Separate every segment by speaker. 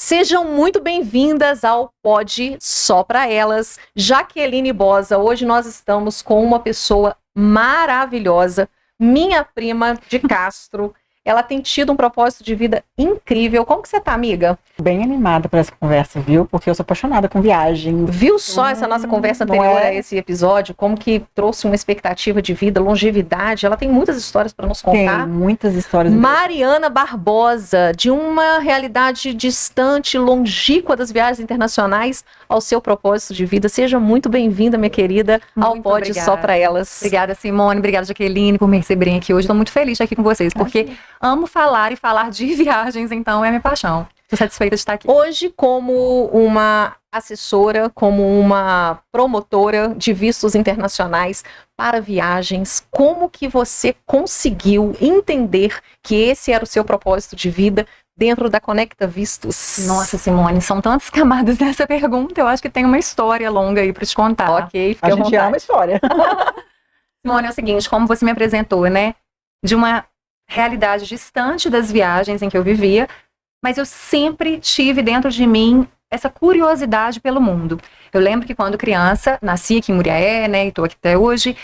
Speaker 1: Sejam muito bem-vindas ao Pod Só Pra Elas. Jaqueline Bosa, hoje nós estamos com uma pessoa maravilhosa, minha prima de Castro. Ela tem tido um propósito de vida incrível. Como que você tá, amiga?
Speaker 2: Bem animada por essa conversa, viu? Porque eu sou apaixonada com viagem.
Speaker 1: Viu só essa nossa conversa anterior a esse episódio? Como que trouxe uma expectativa de vida, longevidade. Ela tem muitas histórias para nos contar.
Speaker 2: Tem muitas histórias.
Speaker 1: Mariana Barbosa, de uma realidade distante, longínqua das viagens internacionais ao seu propósito de vida. Seja muito bem-vinda, minha querida, ao Pod Só Pra Elas.
Speaker 3: Obrigada, Simone. Obrigada, Jaqueline, por me receberem aqui hoje. Estou muito feliz de estar aqui com vocês, porque amo falar e falar de viagens, então é minha paixão. Estou satisfeita de estar aqui.
Speaker 1: Hoje, como uma assessora, como uma promotora de vistos internacionais para viagens, como que você conseguiu entender que esse era o seu propósito de vida dentro da Conecta Vistos?
Speaker 3: Nossa, Simone, são tantas camadas nessa pergunta. Eu acho que tem uma história longa aí para te contar.
Speaker 1: Ok, fica
Speaker 2: a gente ama a história.
Speaker 3: Simone, é o seguinte, como você me apresentou, né? De uma realidade distante das viagens em que eu vivia, mas eu sempre tive dentro de mim essa curiosidade pelo mundo. Eu lembro que quando criança, nasci aqui em Muriaé, né, e estou aqui até hoje,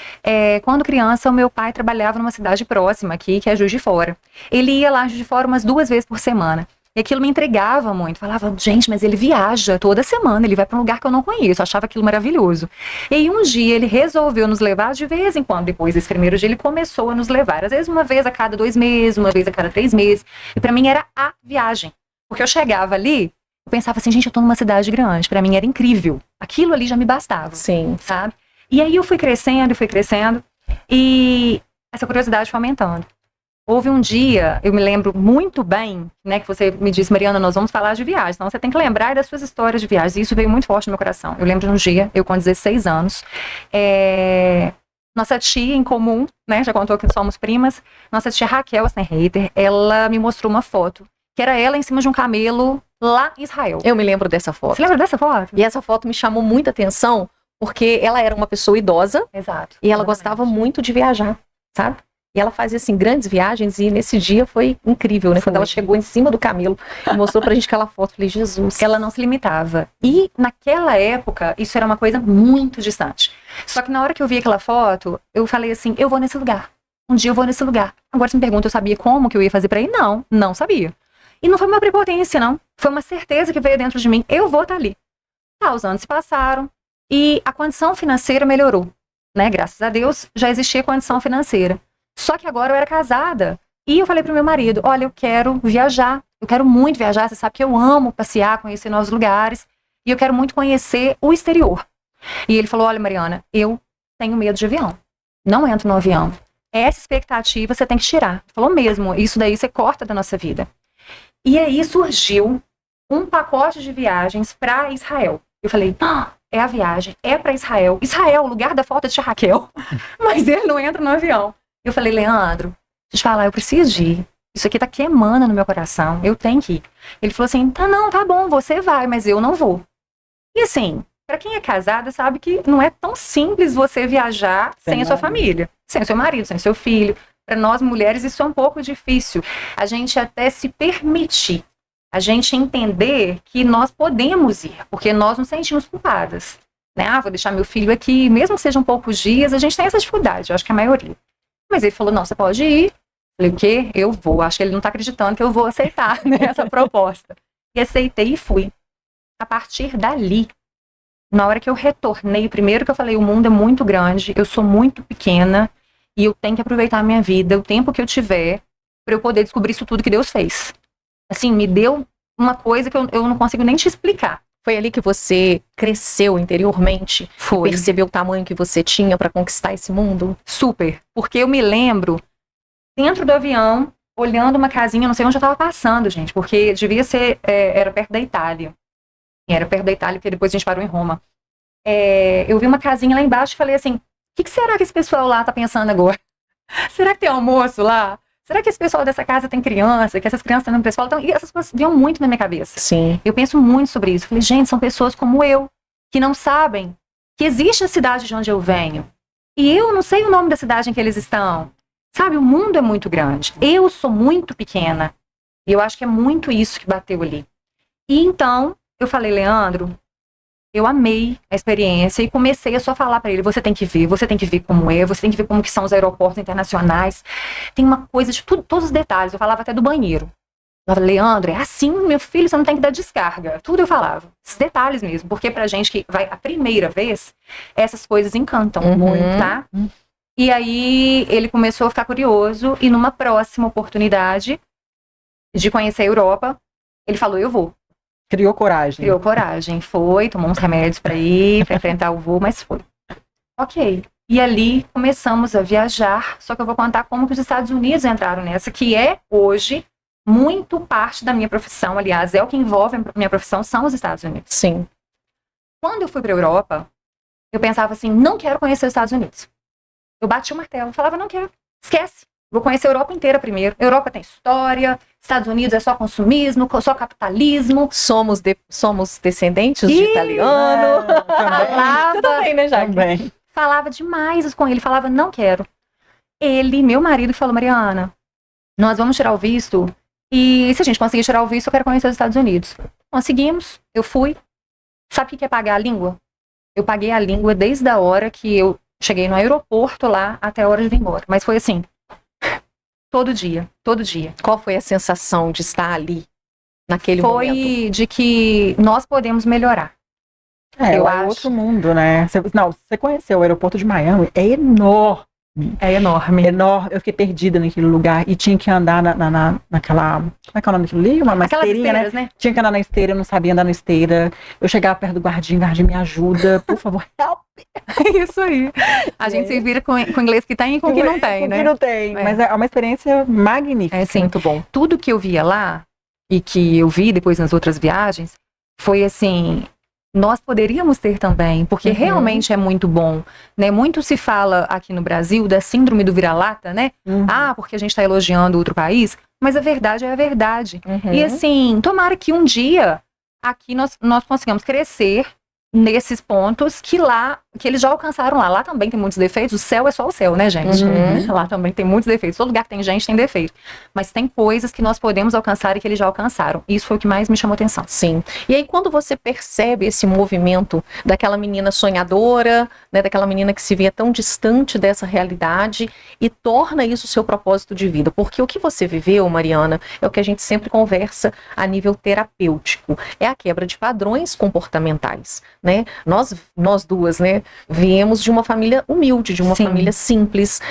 Speaker 3: quando criança o meu pai trabalhava numa cidade próxima aqui, que é Juiz de Fora. Ele ia lá em Juiz de Fora umas 2 vezes por semana. E aquilo me intrigava muito. Falava, gente, mas ele viaja toda semana, ele vai para um lugar que eu não conheço. Eu achava aquilo maravilhoso. E aí um dia ele resolveu nos levar de vez em quando. Depois desse primeiro dia ele começou a nos levar. Às vezes uma vez a cada 2 meses, uma vez a cada 3 meses. E para mim era a viagem. Porque eu chegava ali, eu pensava assim, gente, eu tô numa cidade grande. Para mim era incrível. Aquilo ali já me bastava.
Speaker 1: Sim.
Speaker 3: Sabe? E aí eu fui crescendo. E essa curiosidade foi aumentando. Houve um dia, eu me lembro muito bem, né, que você me disse, Mariana, nós vamos falar de viagem, então você tem que lembrar das suas histórias de viagens, e isso veio muito forte no meu coração. Eu lembro de um dia, eu com 16 anos, nossa tia em comum, né, já contou que somos primas, nossa tia Raquel Assenreiter, ela me mostrou uma foto, que era ela em cima de um camelo lá em Israel.
Speaker 1: Eu me lembro dessa foto.
Speaker 3: Você lembra dessa foto?
Speaker 1: E essa foto me chamou muita atenção, porque ela era uma pessoa idosa.
Speaker 3: Exato.
Speaker 1: E ela gostava muito de viajar, sabe? E ela fazia, assim, grandes viagens, e nesse dia foi incrível, né? Quando ela chegou em cima do camelo e mostrou pra gente aquela foto, eu falei, Jesus.
Speaker 3: Ela não se limitava. E naquela época, isso era uma coisa muito distante. Só que na hora que eu vi aquela foto, eu falei assim, eu vou nesse lugar. Um dia eu vou nesse lugar. Agora você me pergunta, eu sabia como que eu ia fazer pra ir? Não sabia. E não foi uma prepotência, não. Foi uma certeza que veio dentro de mim, eu vou estar ali. Os anos se passaram e a condição financeira melhorou, né? Graças a Deus, já existia condição financeira. Só que agora eu era casada e eu falei pro meu marido, olha, eu quero viajar, eu quero muito viajar, você sabe que eu amo passear, conhecer novos lugares e eu quero muito conhecer o exterior. E ele falou, olha, Mariana, eu tenho medo de avião, não entro no avião. Essa expectativa você tem que tirar. Ele falou mesmo, isso daí você corta da nossa vida. E aí surgiu um pacote de viagens para Israel. Eu falei, é a viagem, é para Israel. Israel, o lugar da foto de tia Raquel, mas ele não entra no avião. Eu falei, Leandro, deixa eu te falar, eu preciso de ir. Isso aqui tá queimando no meu coração, eu tenho que ir. Ele falou assim, tá bom, você vai, mas eu não vou. E assim, pra quem é casada, sabe que não é tão simples você viajar sem a sua família, sem o seu marido, sem o seu filho. Para nós mulheres isso é um pouco difícil. A gente até se permitir, a gente entender que nós podemos ir, porque nós nos sentimos culpadas. Né? Vou deixar meu filho aqui, mesmo que sejam poucos dias, a gente tem essa dificuldade, eu acho que a maioria. Mas ele falou, não, você pode ir. Eu falei, o quê? Eu vou. Acho que ele não está acreditando que eu vou aceitar, né, essa proposta. E aceitei e fui. A partir dali, na hora que eu retornei, primeiro que eu falei, o mundo é muito grande, eu sou muito pequena e eu tenho que aproveitar a minha vida, o tempo que eu tiver, para eu poder descobrir isso tudo que Deus fez. Assim, me deu uma coisa que eu não consigo nem te explicar.
Speaker 1: Foi ali que você cresceu interiormente?
Speaker 3: Foi.
Speaker 1: Percebeu o tamanho que você tinha para conquistar esse mundo?
Speaker 3: Super. Porque eu me lembro, dentro do avião, olhando uma casinha, não sei onde eu estava passando, gente, porque devia ser, era perto da Itália. Era perto da Itália, porque depois a gente parou em Roma. Eu vi uma casinha lá embaixo e falei assim, o que será que esse pessoal lá tá pensando agora? Será que tem almoço lá? Será que esse pessoal dessa casa tem criança? Que essas crianças estão no pessoal? Então, e essas coisas vinham muito na minha cabeça.
Speaker 1: Sim.
Speaker 3: Eu penso muito sobre isso. Falei, gente, são pessoas como eu, que não sabem que existe a cidade de onde eu venho. E eu não sei o nome da cidade em que eles estão. Sabe, o mundo é muito grande. Eu sou muito pequena. E eu acho que é muito isso que bateu ali. E então, eu falei, Leandro, eu amei a experiência e comecei a só falar pra ele, você tem que ver como é, você tem que ver como que são os aeroportos internacionais. Tem uma coisa de tudo, todos os detalhes. Eu falava até do banheiro. Eu falava, Leandro, é assim, meu filho, você não tem que dar descarga. Tudo eu falava. Esses detalhes mesmo, porque pra gente que vai a primeira vez, essas coisas encantam muito, tá? E aí ele começou a ficar curioso e numa próxima oportunidade de conhecer a Europa, ele falou, eu vou.
Speaker 2: Criou coragem.
Speaker 3: Criou coragem, foi, tomou uns remédios pra ir, pra enfrentar o voo, mas foi. Ok. E ali começamos a viajar, só que eu vou contar como que os Estados Unidos entraram nessa, que é hoje muito parte da minha profissão, aliás, é o que envolve a minha profissão, são os Estados Unidos.
Speaker 1: Sim.
Speaker 3: Quando eu fui pra Europa, eu pensava assim, não quero conhecer os Estados Unidos. Eu bati o martelo, falava, não quero, esquece. Vou conhecer a Europa inteira primeiro. Europa tem história, Estados Unidos é só consumismo, só capitalismo.
Speaker 1: Somos descendentes de italiano.
Speaker 3: Falava,
Speaker 1: Você também, né, Jaque?
Speaker 2: Também.
Speaker 3: falava demais com ele, falava, não quero. Ele, meu marido, falou, Mariana, nós vamos tirar o visto e se a gente conseguir tirar o visto, eu quero conhecer os Estados Unidos. Conseguimos, eu fui. Sabe o que é pagar a língua? Eu paguei a língua desde a hora que eu cheguei no aeroporto lá até a hora de vir embora. Mas foi assim, todo dia, todo dia.
Speaker 1: Qual foi a sensação de estar ali, naquele
Speaker 3: Foi
Speaker 1: momento?
Speaker 3: de que nós podemos melhorar.
Speaker 2: É,
Speaker 3: Eu
Speaker 2: é
Speaker 3: acho.
Speaker 2: outro mundo, né? Você conheceu o aeroporto de Miami, é enorme.
Speaker 3: É enorme.
Speaker 2: Enorme. Eu fiquei perdida naquele lugar e tinha que andar naquela. Como é que é o nome daquilo ali? Uma
Speaker 3: Aquelas
Speaker 2: esteirinha,
Speaker 3: esteiras,
Speaker 2: né?
Speaker 3: né?
Speaker 2: Tinha que andar na esteira, eu não sabia andar na esteira. Eu chegava perto do guardinha, guardinha, me ajuda, por favor, help.
Speaker 3: Isso aí. A gente se vira com o inglês que tem e com o que não tem,
Speaker 2: Com
Speaker 3: né?
Speaker 2: que não tem.
Speaker 3: É.
Speaker 2: Mas é uma experiência magnífica.
Speaker 3: É assim,
Speaker 1: Muito bom.
Speaker 3: tudo que eu via lá e que eu vi depois nas outras viagens foi assim, nós poderíamos ter também, porque
Speaker 1: Uhum.
Speaker 3: realmente é muito bom, né? Muito se fala aqui no Brasil da síndrome do vira-lata, né?
Speaker 2: Uhum.
Speaker 3: Ah, porque a gente está elogiando outro país, mas a verdade é a verdade.
Speaker 1: Uhum.
Speaker 3: E assim, tomara que um dia aqui nós consigamos crescer nesses pontos que eles já alcançaram lá. Lá também tem muitos defeitos. O céu é só o céu, né, gente?
Speaker 1: Uhum.
Speaker 3: Lá também tem muitos defeitos. Todo lugar que tem gente tem defeito. Mas tem coisas que nós podemos alcançar e que eles já alcançaram. Isso foi o que mais me chamou atenção.
Speaker 1: Sim. E aí, quando você percebe esse movimento daquela menina sonhadora, né, daquela menina que se vê tão distante dessa realidade e torna isso o seu propósito de vida, porque o que você viveu, Mariana, é o que a gente sempre conversa a nível terapêutico, é a quebra de padrões comportamentais, né? Nós duas, né, viemos de uma família humilde, de uma
Speaker 3: Sim.
Speaker 1: família simples.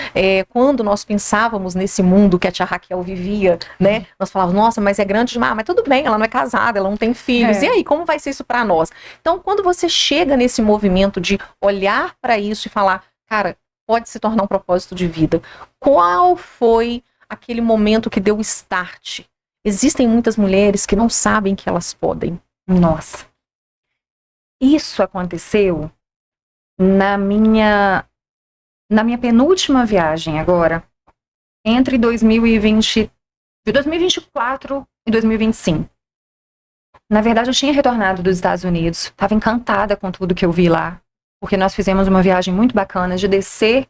Speaker 1: Quando nós pensávamos nesse mundo que a tia Raquel vivia, né, nós falávamos, nossa, mas é grande demais, mas tudo bem, ela não é casada, ela não tem filhos,
Speaker 3: É.
Speaker 1: e aí, como vai ser isso pra nós? Então, quando você chega nesse movimento de olhar pra isso e falar, cara, pode se tornar um propósito de vida, qual foi aquele momento que deu o start? Existem muitas mulheres que não sabem que elas podem.
Speaker 3: Nossa. Isso aconteceu na minha penúltima viagem agora, entre 2024 e 2025. Na verdade, eu tinha retornado dos Estados Unidos, estava encantada com tudo que eu vi lá, porque nós fizemos uma viagem muito bacana de descer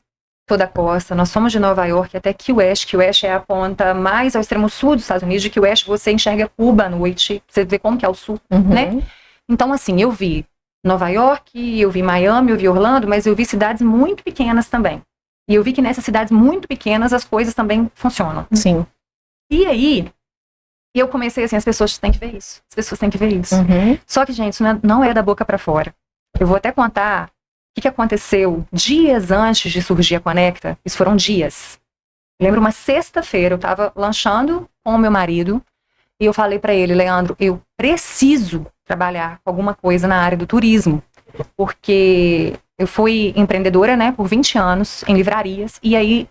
Speaker 3: toda a costa. Nós fomos de Nova York até Key West. Key West é a ponta mais ao extremo sul dos Estados Unidos. De Key West você enxerga Cuba à noite, você vê como que é o sul, né? Então, assim, eu vi Nova York, eu vi Miami, eu vi Orlando, mas eu vi cidades muito pequenas também. E eu vi que nessas cidades muito pequenas as coisas também funcionam.
Speaker 1: Sim.
Speaker 3: E aí, eu comecei assim, as pessoas têm que ver isso. As pessoas têm que ver isso.
Speaker 1: Uhum.
Speaker 3: Só que, gente, isso não é da boca pra fora. Eu vou até contar o que aconteceu dias antes de surgir a Conecta. Isso foram dias. Lembro uma sexta-feira, eu tava lanchando com o meu marido e eu falei pra ele, Leandro, eu preciso trabalhar com alguma coisa na área do turismo, porque eu fui empreendedora, né, por 20 anos em livrarias, e aí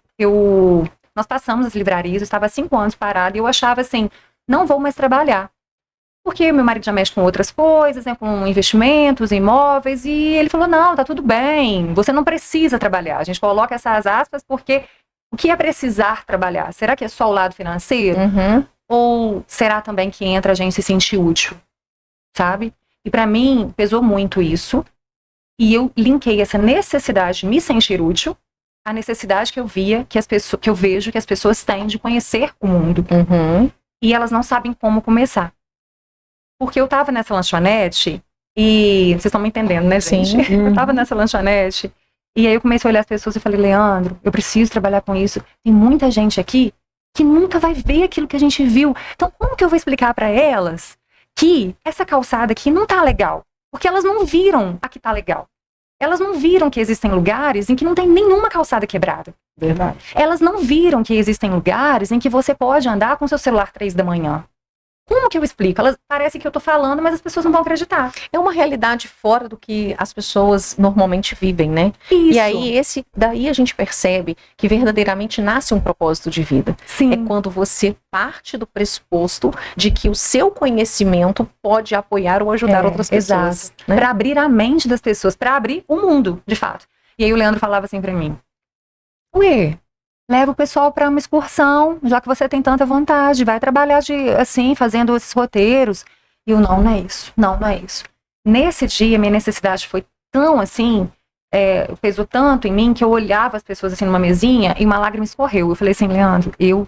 Speaker 3: nós passamos as livrarias, eu estava há 5 anos parada e eu achava assim, não vou mais trabalhar. Porque meu marido já mexe com outras coisas, né, com investimentos, imóveis, e ele falou, não, tá tudo bem, você não precisa trabalhar. A gente coloca essas aspas porque o que é precisar trabalhar? Será que é só o lado financeiro?
Speaker 1: Uhum.
Speaker 3: Ou será também que entra a gente se sentir útil? Sabe? E pra mim, pesou muito isso, e eu linkei essa necessidade de me sentir útil à necessidade que eu via, que eu vejo que as pessoas têm de conhecer o mundo.
Speaker 1: Uhum.
Speaker 3: E elas não sabem como começar. Porque eu tava nessa lanchonete e... Vocês estão me entendendo, né, gente?
Speaker 1: Sim.
Speaker 3: Eu tava nessa lanchonete e aí eu comecei a olhar as pessoas e falei, Leandro, eu preciso trabalhar com isso. Tem muita gente aqui que nunca vai ver aquilo que a gente viu. Então, como que eu vou explicar pra elas que essa calçada aqui não tá legal? Porque elas não viram a que tá legal. Elas não viram que existem lugares em que não tem nenhuma calçada quebrada.
Speaker 2: Verdade.
Speaker 3: Elas não viram que existem lugares em que você pode andar com seu celular 3 da manhã. Como que eu explico? Elas parece que eu tô falando, mas as pessoas não vão acreditar.
Speaker 1: É uma realidade fora do que as pessoas normalmente vivem, né?
Speaker 3: Isso.
Speaker 1: E aí, daí a gente percebe que verdadeiramente nasce um propósito de vida.
Speaker 3: Sim.
Speaker 1: É quando você parte do pressuposto de que o seu conhecimento pode apoiar ou ajudar outras pessoas. Né?
Speaker 3: Para abrir a mente das pessoas, para abrir o mundo, de fato. E aí o Leandro falava assim pra mim: Ué, leva o pessoal para uma excursão, já que você tem tanta vontade, vai trabalhar assim, fazendo esses roteiros. E eu, não é isso, não é isso. Nesse dia, minha necessidade foi tão assim, pesou tanto em mim, que eu olhava as pessoas assim numa mesinha e uma lágrima escorreu. Eu falei assim, Leandro, eu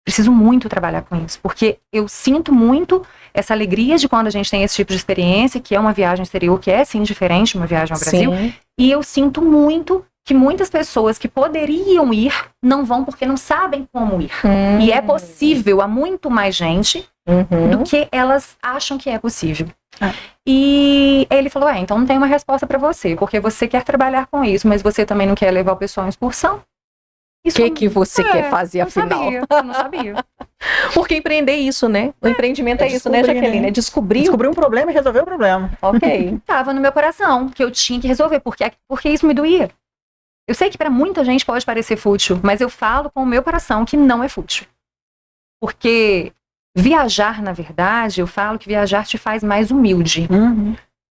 Speaker 3: preciso muito trabalhar com isso, porque eu sinto muito essa alegria de quando a gente tem esse tipo de experiência, que é uma viagem exterior, que é sim diferente de uma viagem ao Brasil.
Speaker 1: Sim.
Speaker 3: E eu sinto muito que muitas pessoas que poderiam ir, não vão porque não sabem como ir. E é possível a muito mais gente do que elas acham que é possível. E ele falou, então não tem uma resposta para você, porque você quer trabalhar com isso, mas você também não quer levar o pessoal em excursão.
Speaker 1: O que você quer fazer, afinal?
Speaker 3: Eu não sabia.
Speaker 1: Porque empreender é isso, né? O empreendimento é isso, né, Jaqueline? É descobrir
Speaker 2: um problema e resolver o problema.
Speaker 1: Ok.
Speaker 3: Tava no meu coração, que eu tinha que resolver, porque isso me doía. Eu sei que para muita gente pode parecer fútil, mas eu falo com o meu coração que não é fútil. Porque viajar, na verdade, eu falo que viajar te faz mais humilde.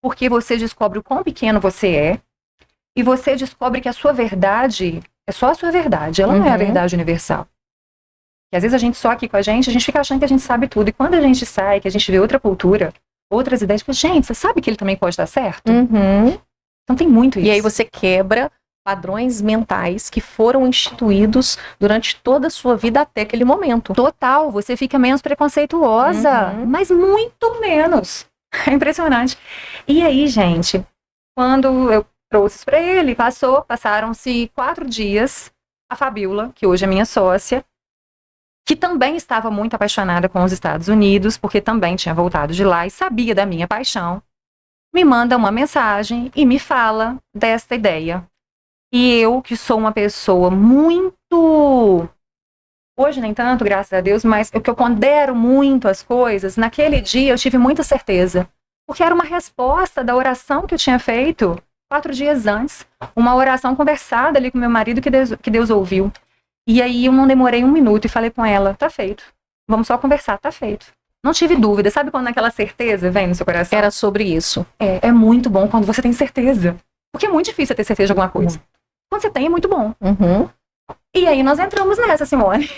Speaker 3: Porque você descobre o quão pequeno você é e você descobre que a sua verdade é só a sua verdade, ela não é a verdade universal. E às vezes a gente só aqui com a gente fica achando que a gente sabe tudo. E quando a gente sai, que a gente vê outra cultura, outras ideias, tipo, gente, você sabe que ele também pode estar certo? Então tem muito isso.
Speaker 1: E aí você quebra padrões mentais que foram instituídos durante toda a sua vida até aquele momento.
Speaker 3: Total, você fica menos preconceituosa, mas muito menos. É impressionante. E aí, gente, quando eu trouxe isso pra ele, passaram-se 4 dias, a Fabiola, que hoje é minha sócia, que também estava muito apaixonada com os Estados Unidos, porque também tinha voltado de lá e sabia da minha paixão, me manda uma mensagem e me fala desta ideia. E eu, que sou uma pessoa muito... Hoje nem tanto, graças a Deus, mas eu que eu pondero muito as coisas, naquele dia eu tive muita certeza. Porque era uma resposta da oração que eu tinha feito 4 dias antes. Uma oração conversada ali com meu marido que Deus ouviu. E aí eu não demorei 1 minuto e falei com ela, tá feito. Vamos só conversar, tá feito. Não tive dúvida. Sabe quando aquela certeza vem no seu coração?
Speaker 1: Era sobre isso.
Speaker 3: É muito bom quando você tem certeza. Porque é muito difícil ter certeza de alguma coisa. Quando você tem, é muito bom. E aí nós entramos nessa, Simone.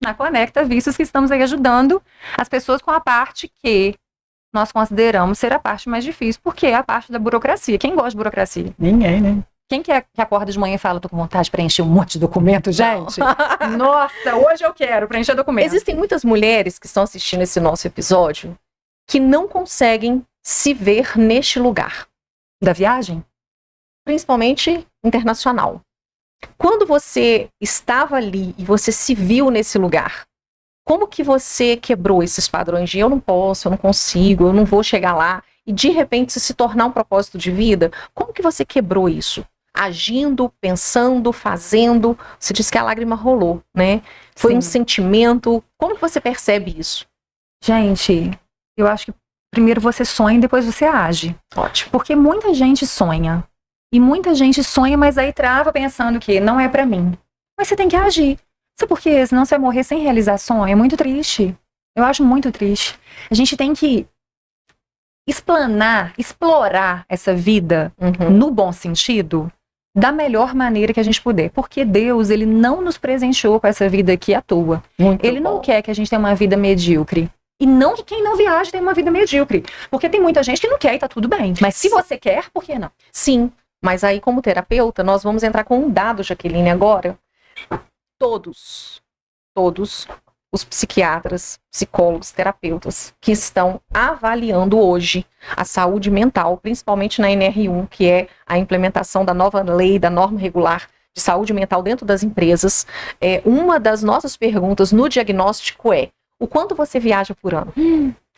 Speaker 3: Na Conecta, vistos que estamos aí ajudando as pessoas com a parte que nós consideramos ser a parte mais difícil, porque é a parte da burocracia. Quem gosta de burocracia?
Speaker 2: Ninguém, né?
Speaker 3: Quem que acorda de manhã e fala, tô com vontade de preencher um monte de documento, gente? Nossa, hoje eu quero preencher documento.
Speaker 1: Existem muitas mulheres que estão assistindo esse nosso episódio que não conseguem se ver neste lugar.
Speaker 3: Da viagem?
Speaker 1: Principalmente internacional. Quando você estava ali e você se viu nesse lugar, como que você quebrou esses padrões de eu não posso, eu não consigo, eu não vou chegar lá, e de repente se tornar um propósito de vida? Como que você quebrou isso? Agindo, pensando, fazendo? Você disse que a lágrima rolou, né? Foi
Speaker 3: Sim.
Speaker 1: um sentimento. Como que você percebe isso?
Speaker 3: Gente, eu acho que primeiro você sonha e depois você age.
Speaker 1: Ótimo.
Speaker 3: Porque muita gente sonha. E muita gente sonha, mas aí trava pensando que não é pra mim. Mas você tem que agir. Sabe por quê? Senão você vai morrer sem realizar sonho. É muito triste. Eu acho muito triste. A gente tem que explorar essa vida no bom sentido, da melhor maneira que a gente puder. Porque Deus, ele não nos presenteou com essa vida aqui à toa. Ele não quer que a gente tenha uma vida medíocre. E não que quem não viaja tenha uma vida medíocre. Porque tem muita gente que não quer e tá tudo bem. Mas se você quer, por que não?
Speaker 1: Sim, mas aí como terapeuta, nós vamos entrar com um dado, Jaqueline, agora. Todos os psiquiatras, psicólogos, terapeutas que estão avaliando hoje a saúde mental, principalmente na NR1, que é a implementação da nova lei, da norma regular de saúde mental dentro das empresas. Uma das nossas perguntas no diagnóstico é: o quanto você viaja por ano?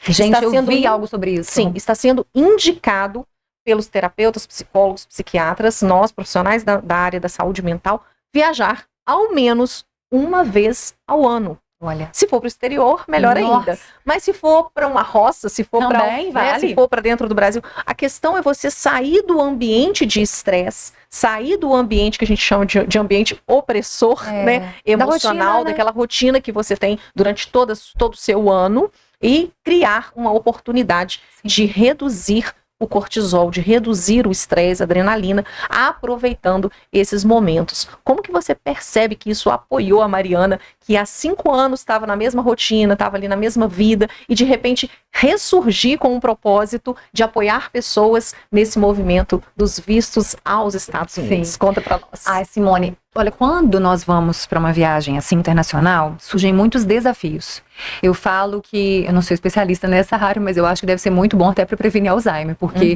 Speaker 3: Gente, eu vi algo sobre isso.
Speaker 1: Sim, está sendo indicado pelos terapeutas, psicólogos, psiquiatras, nós, profissionais da área da saúde mental, viajar ao menos uma vez ao ano.
Speaker 3: Olha.
Speaker 1: Se for para o exterior, melhor ainda. Mas se for para uma roça, se for para se for para dentro do Brasil, a questão é você sair do ambiente de estresse, sair do ambiente que a gente chama de ambiente opressor, né, emocional,
Speaker 3: rotina, né?
Speaker 1: daquela rotina que você tem durante todo o seu ano, e criar uma oportunidade de reduzir o cortisol, de reduzir o estresse, a adrenalina, aproveitando esses momentos. Como que você percebe que isso apoiou a Mariana, que há 5 anos estava na mesma rotina, estava ali na mesma vida, e de repente ressurgir com um propósito de apoiar pessoas nesse movimento dos vistos aos Estados Unidos?
Speaker 3: Sim.
Speaker 1: Conta pra nós.
Speaker 3: Ai, Simone, olha, quando nós vamos para uma viagem assim internacional, surgem muitos desafios. Eu falo que, eu não sou especialista nessa área, mas eu acho que deve ser muito bom até para prevenir Alzheimer, porque,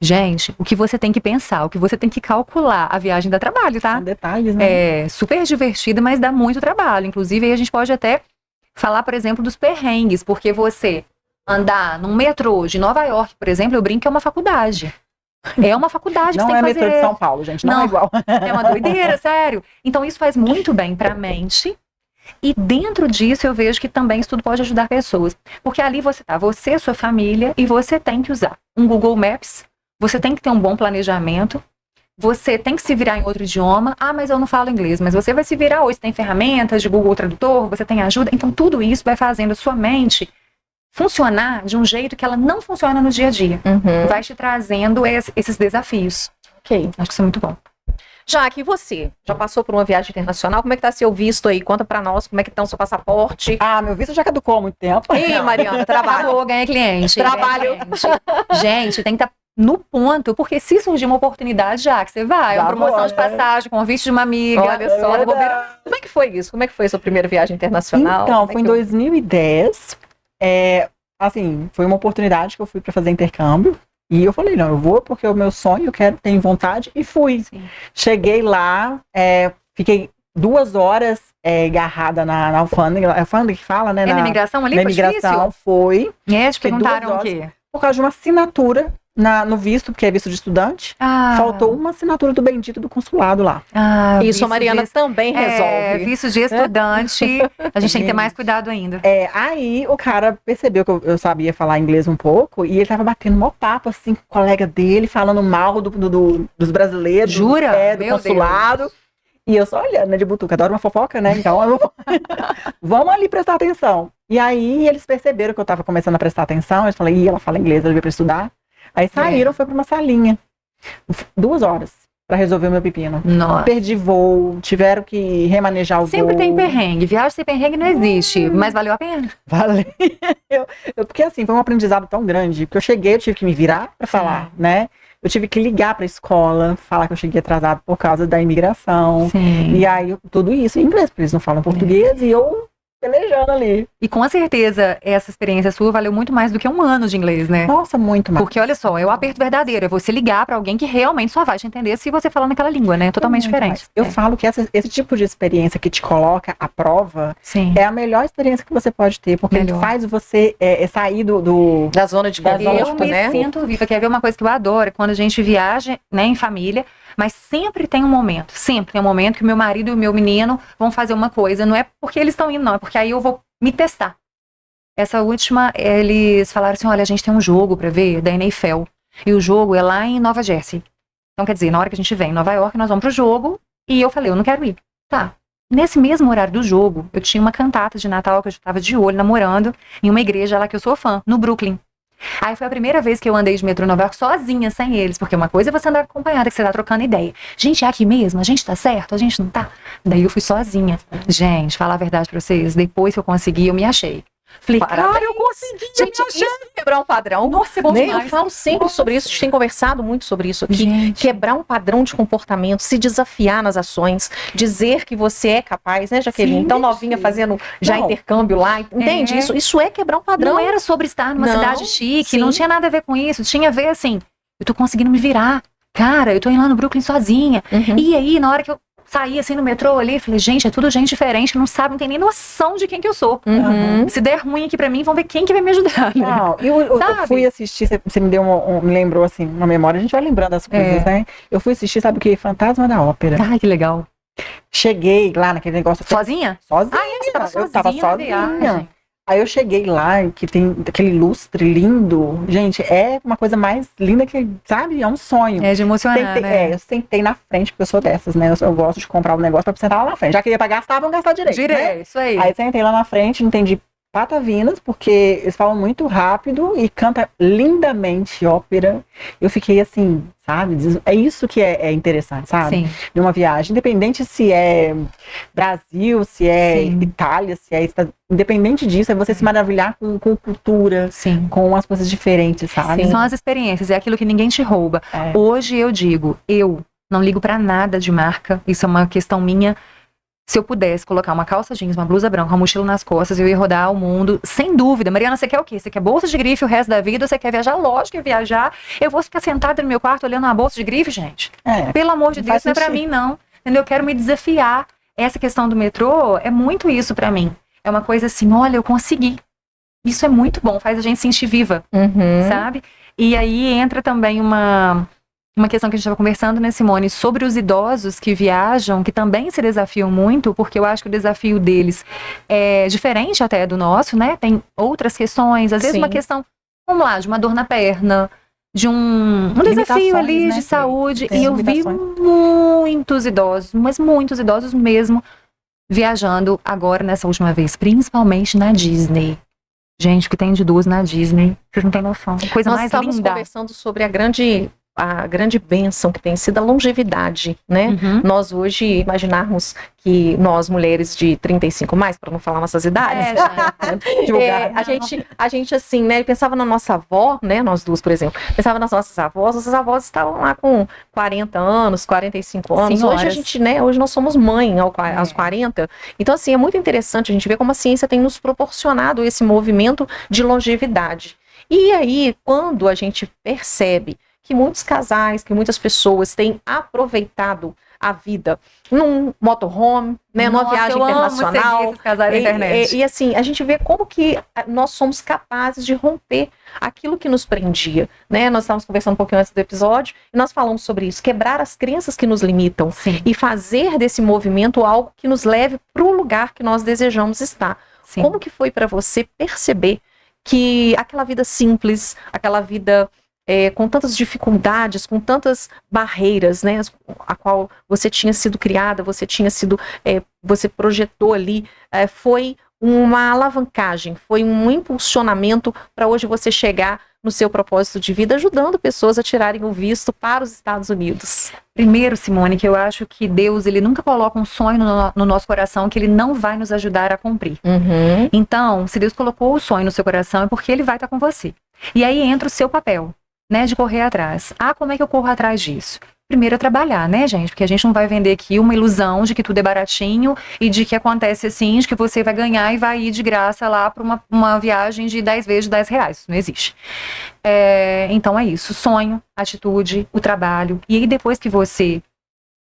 Speaker 3: gente, o que você tem que pensar, o que você tem que calcular, a viagem dá trabalho, tá?
Speaker 2: São detalhes, né?
Speaker 3: É super divertida, mas dá muito trabalho. Inclusive, aí a gente pode até falar, por exemplo, dos perrengues, porque você andar num metrô de Nova York, por exemplo, eu brinco que é uma faculdade. É uma faculdade que
Speaker 2: Não
Speaker 3: você
Speaker 2: é
Speaker 3: tem que
Speaker 2: metrô
Speaker 3: fazer.
Speaker 2: de São Paulo, gente, não
Speaker 3: Não.
Speaker 2: é igual.
Speaker 3: É uma doideira, sério. Então isso faz muito bem pra mente. E dentro disso eu vejo que também isso tudo pode ajudar pessoas. Porque ali você tá, você, sua família, e você tem que usar um Google Maps, você tem que ter um bom planejamento, você tem que se virar em outro idioma. Ah, mas eu não falo inglês, mas você vai se virar hoje, tem ferramentas de Google Tradutor, você tem ajuda. Então tudo isso vai fazendo a sua mente funcionar de um jeito que ela não funciona no dia a dia. Vai te trazendo esses desafios.
Speaker 1: Ok.
Speaker 3: Acho que isso é muito bom.
Speaker 1: Jaque, e você? Já passou por uma viagem internacional? Como é que tá seu visto aí? Conta pra nós como é que tá o seu passaporte.
Speaker 2: Ah, meu visto já caducou há muito tempo.
Speaker 1: Ih, Mariana, trabalho.
Speaker 3: Acabou, ganha cliente.
Speaker 1: Trabalho.
Speaker 3: Ganha cliente. Gente, tem que estar no ponto, porque se surgir uma oportunidade, já que você vai,
Speaker 2: Já
Speaker 3: uma promoção
Speaker 2: vou,
Speaker 3: de
Speaker 2: né?
Speaker 3: passagem, convite de uma amiga.
Speaker 1: Olha só,
Speaker 2: É
Speaker 1: de bobeira.
Speaker 2: verdade.
Speaker 1: Como é que foi isso? Como é que foi a sua primeira viagem internacional?
Speaker 2: Então,
Speaker 1: Como é
Speaker 2: foi em
Speaker 1: que
Speaker 2: 2010. Assim, foi uma oportunidade que eu fui para fazer intercâmbio. E eu falei, não, eu vou porque é o meu sonho, eu quero, tenho vontade, e fui.
Speaker 3: Sim.
Speaker 2: Cheguei lá, fiquei 2 horas agarrada na alfândega. É a alfândega que fala, né?
Speaker 3: É na imigração ali?
Speaker 2: Na
Speaker 3: Foi
Speaker 2: imigração,
Speaker 3: difícil?
Speaker 2: foi.
Speaker 3: É, te
Speaker 2: Fiquei 2
Speaker 3: perguntaram o
Speaker 2: horas.
Speaker 3: quê?
Speaker 2: Por causa de uma assinatura no visto, porque é visto de estudante. Faltou uma assinatura do bendito do consulado lá.
Speaker 1: Isso a
Speaker 3: visto
Speaker 1: Mariana
Speaker 3: de-
Speaker 1: também resolve.
Speaker 3: visto de estudante, a gente tem que ter mais cuidado ainda.
Speaker 2: Aí o cara percebeu que eu sabia falar inglês um pouco e ele tava batendo mó papo, assim, com o colega dele, falando mal dos brasileiros.
Speaker 3: Jura?
Speaker 2: Do
Speaker 3: Meu
Speaker 2: consulado. E eu só olhando, né, de butuca, adoro uma fofoca, né? Então, vamos ali prestar atenção. E aí eles perceberam que eu tava começando a prestar atenção, eles falaram, ih, ela fala inglês, ela veio pra estudar. Aí saíram, foi pra uma salinha. 2 horas pra resolver o meu pepino.
Speaker 3: Nossa.
Speaker 2: Perdi voo, tiveram que remanejar o
Speaker 3: Sempre
Speaker 2: voo.
Speaker 3: tem perrengue. Viagem sem perrengue não existe, mas valeu a pena.
Speaker 2: Valeu. Porque assim, foi um aprendizado tão grande, porque eu cheguei, eu tive que me virar pra falar, né? Eu tive que ligar pra escola, falar que eu cheguei atrasado por causa da imigração.
Speaker 3: Sim.
Speaker 2: E aí, tudo isso em inglês, porque eles não falam português, e eu pelejando ali.
Speaker 3: E com certeza, essa experiência sua valeu muito mais do que 1 ano de inglês, né?
Speaker 2: Nossa, muito mais.
Speaker 3: Porque olha só, é o aperto verdadeiro, é você ligar pra alguém que realmente só vai te entender se você falar naquela língua, né? Totalmente
Speaker 2: Muito
Speaker 3: diferente.
Speaker 2: mais. Eu falo que esse tipo de experiência que te coloca à prova
Speaker 3: Sim.
Speaker 2: é a melhor experiência que você pode ter, porque ele
Speaker 3: Melhor.
Speaker 2: faz você sair
Speaker 1: Da zona de
Speaker 2: Da zona
Speaker 3: Eu
Speaker 1: conforto,
Speaker 3: me
Speaker 1: né?
Speaker 3: sinto viva. Quer ver uma coisa que eu adoro? É quando a gente viaja, né, em família, mas sempre tem um momento que o meu marido e o meu menino vão fazer uma coisa. Não é porque eles estão indo, não. É porque aí eu vou me testar. Essa última, eles falaram assim, olha, a gente tem um jogo pra ver da NFL. E o jogo é lá em Nova Jersey. Então, quer dizer, na hora que a gente vem em Nova York, nós vamos pro jogo. E eu falei, eu não quero ir. Tá. Nesse mesmo horário do jogo, eu tinha uma cantata de Natal que eu já tava de olho, namorando, em uma igreja lá que eu sou fã, no Brooklyn. Aí foi a primeira vez que eu andei de metrô em Nova York sozinha, sem eles. Porque uma coisa é você andar acompanhada, que você tá trocando ideia. Gente, é aqui mesmo? A gente tá certo? A gente não tá? Daí eu fui sozinha. Gente, falar a verdade pra vocês, depois que eu consegui, eu me achei. Falei,
Speaker 1: Parabéns.
Speaker 3: cara, eu consegui.
Speaker 1: Gente, isso é quebrar um padrão.
Speaker 3: Nossa, é bom
Speaker 1: Né? Eu
Speaker 3: demais.
Speaker 1: falo sempre sobre isso, a gente tem conversado muito sobre isso aqui.
Speaker 3: Gente.
Speaker 1: Quebrar um padrão de comportamento, se desafiar nas ações, dizer que você é capaz, né, Jaqueline?
Speaker 2: Sim,
Speaker 1: Então, novinha
Speaker 2: gente.
Speaker 1: fazendo já
Speaker 2: Não.
Speaker 1: intercâmbio lá, entende?
Speaker 3: É.
Speaker 1: Isso é quebrar um padrão.
Speaker 3: Não era sobre estar numa
Speaker 1: Não,
Speaker 3: cidade chique,
Speaker 1: sim.
Speaker 3: não tinha nada a ver com isso. Tinha a ver assim, eu tô conseguindo me virar. Cara, eu tô indo lá no Brooklyn sozinha.
Speaker 1: Uhum.
Speaker 3: E aí, na hora que eu saí assim no metrô ali, falei, gente, é tudo gente diferente, não sabe, não tem nem noção de quem que eu sou.
Speaker 1: Uhum.
Speaker 3: Se der ruim aqui pra mim, vão ver quem que vai me ajudar. Né?
Speaker 2: Não, eu
Speaker 3: Sabe?
Speaker 2: fui assistir, você me deu me lembrou assim, uma memória, a gente vai lembrando das coisas, né? Eu fui assistir, sabe o que? Fantasma da Ópera.
Speaker 3: Ai, que legal.
Speaker 2: Cheguei lá naquele negócio.
Speaker 3: Sozinha?
Speaker 2: Sozinha.
Speaker 3: Você tava
Speaker 2: Eu tava
Speaker 3: sozinha na
Speaker 2: sozinha.
Speaker 3: viagem.
Speaker 2: Aí eu cheguei lá, que tem aquele lustre lindo. Gente, é uma coisa mais linda que, sabe? É um sonho.
Speaker 3: É de emocionar,
Speaker 2: Sentei,
Speaker 3: né?
Speaker 2: eu sentei na frente, porque eu sou dessas, né? Eu gosto de comprar um negócio pra sentar lá na frente. Já que ia pra gastar, vamos gastar direito. Né?
Speaker 3: Direito, isso aí.
Speaker 2: Aí sentei lá na frente, entendi patavinas, porque eles falam muito rápido e canta lindamente ópera. Eu fiquei assim, sabe? É isso que é interessante, sabe?
Speaker 3: Sim.
Speaker 2: Numa viagem, independente se é Brasil, se é
Speaker 3: Sim.
Speaker 2: Itália, se é independente disso, é você se maravilhar com cultura,
Speaker 3: Sim.
Speaker 2: com as coisas diferentes, sabe?
Speaker 3: São as experiências, é aquilo que ninguém te rouba.
Speaker 2: É.
Speaker 3: Hoje eu digo, eu não ligo pra nada de marca, isso é uma questão minha. Se eu pudesse colocar uma calça jeans, uma blusa branca, uma mochila nas costas, eu ia rodar o mundo, sem dúvida. Mariana, você quer o quê? Você quer bolsa de grife o resto da vida? Ou você quer viajar? Lógico que viajar. Eu vou ficar sentada no meu quarto olhando uma bolsa de grife, gente?
Speaker 2: É.
Speaker 3: Pelo amor de
Speaker 2: Não
Speaker 3: Deus,
Speaker 2: faz
Speaker 3: não é pra
Speaker 2: sentido.
Speaker 3: mim, não. Entendeu? Eu quero me desafiar. Essa questão do metrô é muito isso pra mim. É uma coisa assim, olha, eu consegui. Isso é muito bom, faz a gente sentir viva,
Speaker 1: Uhum.
Speaker 3: sabe? E aí entra também uma questão que a gente estava conversando, né, Simone, sobre os idosos que viajam, que também se desafiam muito, porque eu acho que o desafio deles é diferente até do nosso, né? Tem outras questões, às vezes
Speaker 1: Sim.
Speaker 3: uma questão, vamos lá, de uma dor na perna, de um desafio
Speaker 2: Limitações,
Speaker 3: ali
Speaker 2: né?
Speaker 3: de saúde.
Speaker 2: Tem
Speaker 3: E eu vi
Speaker 2: limitações.
Speaker 3: muitos idosos, mas muitos idosos mesmo, viajando agora nessa última vez, principalmente na Disney. Gente, o que tem de duas na Disney, vocês não têm noção. Coisa
Speaker 1: Nós
Speaker 3: mais
Speaker 1: estávamos
Speaker 3: linda.
Speaker 1: conversando sobre a grande bênção que tem sido a longevidade, né?
Speaker 3: Uhum.
Speaker 1: Nós hoje imaginarmos que nós, mulheres de 35 mais, para não falar nossas idades,
Speaker 2: Divulgar.
Speaker 1: a gente assim, né, pensava na nossa avó, né, nós duas, por exemplo, pensava nas nossas avós estavam lá com 40 anos, 45 anos,
Speaker 3: Senhoras.
Speaker 1: hoje a gente, né, hoje nós somos mãe aos 40, então assim, é muito interessante a gente ver como a ciência tem nos proporcionado esse movimento de longevidade. E aí, quando a gente percebe que muitos casais, que muitas pessoas têm aproveitado a vida num motorhome, né, numa
Speaker 3: Nossa,
Speaker 1: viagem
Speaker 3: eu amo
Speaker 1: internacional.
Speaker 3: seguir esses casais na internet.
Speaker 1: E assim, a gente vê como que nós somos capazes de romper aquilo que nos prendia, né? Nós estávamos conversando um pouquinho antes do episódio e nós falamos sobre isso, quebrar as crenças que nos limitam
Speaker 3: Sim,
Speaker 1: e fazer desse movimento algo que nos leve para o lugar que nós desejamos estar.
Speaker 3: sim.
Speaker 1: Como que foi para você perceber que aquela vida simples, aquela vida com tantas dificuldades, com tantas barreiras, né, a qual você tinha sido criada, você tinha sido, você projetou ali, foi uma alavancagem, foi um impulsionamento para hoje você chegar no seu propósito de vida, ajudando pessoas a tirarem o visto para os Estados Unidos?
Speaker 3: Primeiro, Simone, que eu acho que Deus, ele nunca coloca um sonho no nosso coração que ele não vai nos ajudar a cumprir.
Speaker 1: Uhum.
Speaker 3: Então, se Deus colocou o sonho no seu coração, é porque ele vai estar com você. E aí entra o seu papel, né, de correr atrás. Ah, como é que eu corro atrás disso? Primeiro é trabalhar, né, gente? Porque a gente não vai vender aqui uma ilusão de que tudo é baratinho e de que acontece assim, de que você vai ganhar e vai ir de graça lá para uma viagem de 10 vezes de R$10. Isso não existe. Então é isso. Sonho, atitude, o trabalho. E aí depois que você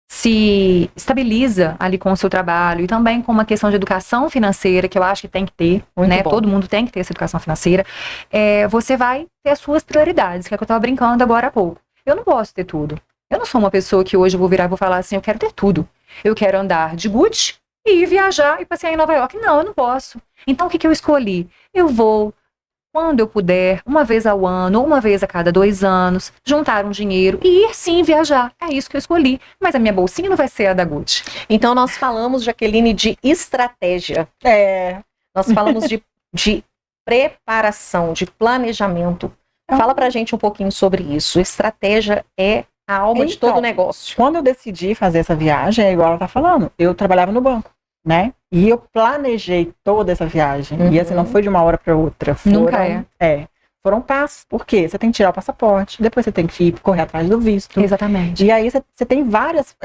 Speaker 3: se estabiliza ali com o seu trabalho e também com uma questão de educação financeira, que eu acho que tem que ter,
Speaker 1: Muito
Speaker 3: né?
Speaker 1: bom.
Speaker 3: Todo mundo tem que ter essa educação financeira. Você vai ter as suas prioridades, que é o que eu estava brincando agora há pouco. Eu não posso ter tudo. Eu não sou uma pessoa que hoje eu vou virar e vou falar assim, eu quero ter tudo. Eu quero andar de Gucci e viajar e passear em Nova York. Não, eu não posso. Então o que eu escolhi? Eu vou, quando eu puder, uma vez ao ano, ou uma vez a cada 2 anos, juntar um dinheiro e ir sim viajar. É isso que eu escolhi. Mas a minha bolsinha não vai ser a da Gucci.
Speaker 1: Então nós falamos, Jaqueline, de estratégia. Nós falamos de preparação, de planejamento. Fala pra gente um pouquinho sobre isso. Estratégia é a alma de
Speaker 2: Então,
Speaker 1: todo negócio.
Speaker 2: Quando eu decidi fazer essa viagem, é igual ela tá falando, eu trabalhava no banco, né? E eu planejei toda essa viagem. E assim, não foi de uma hora para outra.
Speaker 3: Nunca
Speaker 2: Foram passos. Por quê? Você tem que tirar o passaporte, depois você tem que ir correr atrás do visto.
Speaker 3: Exatamente.
Speaker 2: E aí você tem várias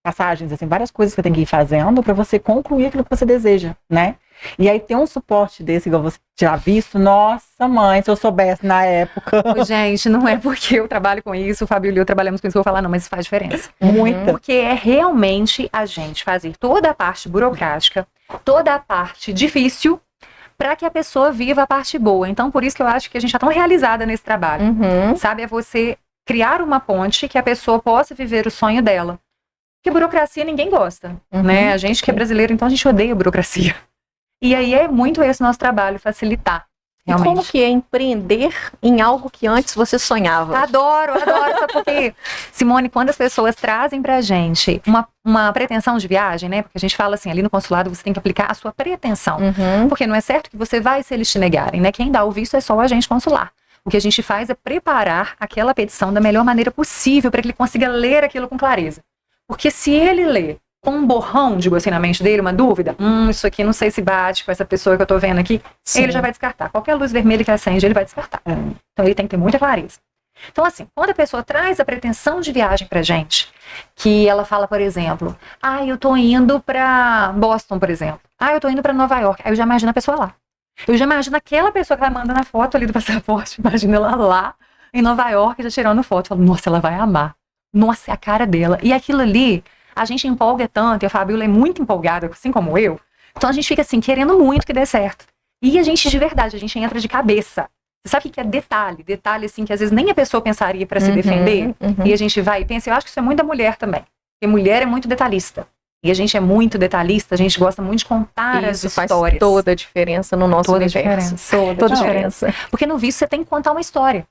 Speaker 2: passagens, assim, várias coisas que você tem que ir fazendo para você concluir aquilo que você deseja, né? E aí tem um suporte desse, igual você tirar visto. Nossa, mãe, se eu soubesse na época.
Speaker 3: Gente, não é porque eu trabalho com isso, o Fábio e eu trabalhamos com isso, que eu vou falar, não, mas isso faz diferença.
Speaker 2: Muita.
Speaker 3: Porque é realmente a gente fazer toda a parte burocrática, toda a parte difícil, para que a pessoa viva a parte boa. Então, por isso que eu acho que a gente está tão realizada nesse trabalho. Sabe, é você criar uma ponte que a pessoa possa viver o sonho dela. Porque burocracia ninguém gosta, né? A gente que é brasileiro, então a gente odeia burocracia. E aí é muito esse nosso trabalho, facilitar. Realmente.
Speaker 1: E como que é empreender em algo que antes você sonhava?
Speaker 3: Adoro, sabe por quê? Simone, quando as pessoas trazem pra gente uma pretensão de viagem, né? Porque a gente fala assim, ali no consulado você tem que aplicar a sua pretensão. Porque não é certo que você vai se eles te negarem, né? Quem dá o visto é só o agente consular. O que a gente faz é preparar aquela petição da melhor maneira possível para que ele consiga ler aquilo com clareza. Porque se ele lê com um borrão, digo assim, na mente dele, uma dúvida, isso aqui não sei se bate com essa pessoa que eu tô vendo aqui, ele já vai descartar. Qualquer luz vermelha que acende, ele vai descartar. Então ele tem que ter muita clareza. Então assim, quando a pessoa traz a pretensão de viagem pra gente, que ela fala, por exemplo, eu tô indo pra Boston, por exemplo. Eu tô indo pra Nova York. Aí eu já imagino a pessoa lá. Eu já imagino aquela pessoa que vai mandando a foto ali do passaporte, imagino ela lá em Nova York já tirando foto. Eu falo, nossa, ela vai amar. Nossa, é a cara dela. E aquilo ali, a gente empolga tanto, e a Fabiola é muito empolgada, assim como eu. Então a gente fica assim, querendo muito que dê certo. E a gente, de verdade, a gente entra de cabeça. Você sabe o que é detalhe? Detalhe, assim, que às vezes nem a pessoa pensaria para se defender. E a gente vai e pensa, eu acho que isso é muito da mulher também. Porque mulher é muito detalhista. E a gente é muito detalhista, a gente gosta muito de contar as
Speaker 1: Isso
Speaker 3: histórias.
Speaker 1: Faz toda a diferença no nosso universo.
Speaker 3: Toda a diferença. Porque no visto você tem que contar uma história.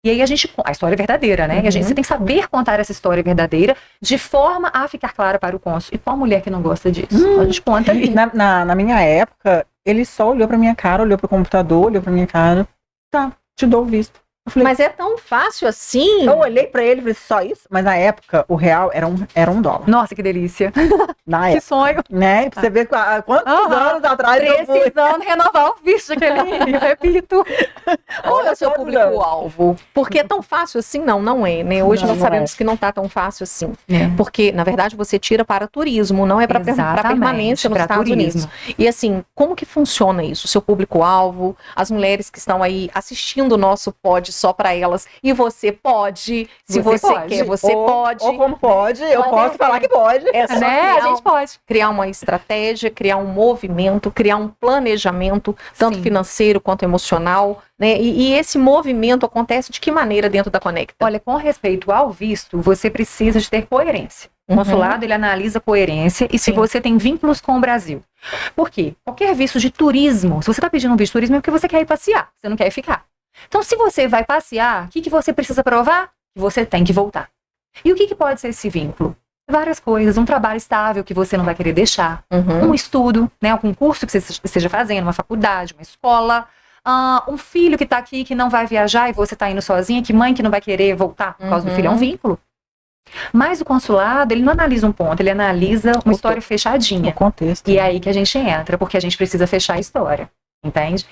Speaker 3: E aí a história é verdadeira, né? E você tem que saber contar essa história verdadeira de forma a ficar clara para o cônsul. E qual mulher que não gosta disso? A gente conta ali.
Speaker 2: Na minha época, ele só olhou pra minha cara, olhou pro computador, olhou pra minha cara. Tá, te dou o visto. Eu falei,
Speaker 1: mas é tão fácil assim?
Speaker 2: Eu olhei pra ele e falei, só isso? Mas na época, o real era $1.
Speaker 3: Nossa, que delícia.
Speaker 2: Na
Speaker 3: Que
Speaker 2: época.
Speaker 3: sonho.
Speaker 2: Né? Pra você ver quantos anos atrás eu fui.
Speaker 3: Precisando renovar o visto, eu repito.
Speaker 1: Olha o seu público-alvo. Porque é tão fácil assim? Não é, né? Hoje nós sabemos que não tá tão fácil assim. Porque, na verdade, você tira para turismo, não é para permanência nos Estados Unidos. E assim, como que funciona isso? O seu público-alvo, as mulheres que estão aí assistindo o nosso pod só para elas, e você pode, se você quer, você pode.
Speaker 2: Ou como pode, eu posso falar que pode.
Speaker 1: É só
Speaker 3: a gente pode
Speaker 1: criar uma estratégia, criar um movimento, criar um planejamento, tanto financeiro quanto emocional, né? E esse movimento acontece de que maneira dentro da Conecta?
Speaker 3: Olha, com respeito ao visto, você precisa de ter coerência. O consulado, ele analisa coerência e se você tem vínculos com o Brasil. Por quê? Qualquer visto de turismo, se você está pedindo um visto de turismo é porque você quer ir passear, você não quer ir ficar. Então, se você vai passear, o que você precisa provar? Que você tem que voltar. E o que pode ser esse vínculo? Várias coisas. Um trabalho estável que você não vai querer deixar. Um estudo, né? Um curso que você esteja fazendo, uma faculdade, uma escola. Um filho que está aqui que não vai viajar e você está indo sozinha. Que mãe que não vai querer voltar por causa do filho. É um vínculo. Mas o consulado, ele não analisa um ponto. Ele analisa uma história fechadinha.
Speaker 2: O contexto.
Speaker 3: E é aí que a gente entra. Porque a gente precisa fechar a história. Entende?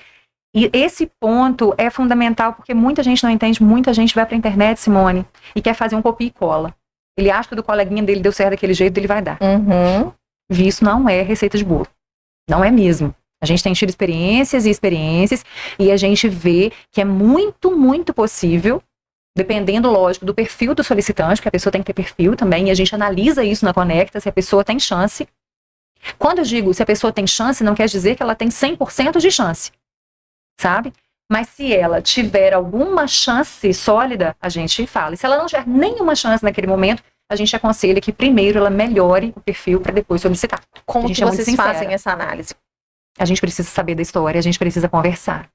Speaker 3: E esse ponto é fundamental porque muita gente não entende, muita gente vai pra internet, Simone, e quer fazer um copia e cola. Ele acha que o do coleguinha dele deu certo daquele jeito, ele vai dar. Isso não é receita de bolo. Não é mesmo. A gente tem tido experiências e a gente vê que é muito, muito possível, dependendo, lógico, do perfil do solicitante, porque a pessoa tem que ter perfil também, e a gente analisa isso na Conecta, se a pessoa tem chance. Quando eu digo se a pessoa tem chance, não quer dizer que ela tem 100% de chance. Sabe? Mas se ela tiver alguma chance sólida, a gente fala. E se ela não tiver nenhuma chance naquele momento, a gente aconselha que primeiro ela melhore o perfil para depois solicitar.
Speaker 1: Como que vocês fazem essa análise?
Speaker 3: A gente precisa saber da história, a gente precisa conversar.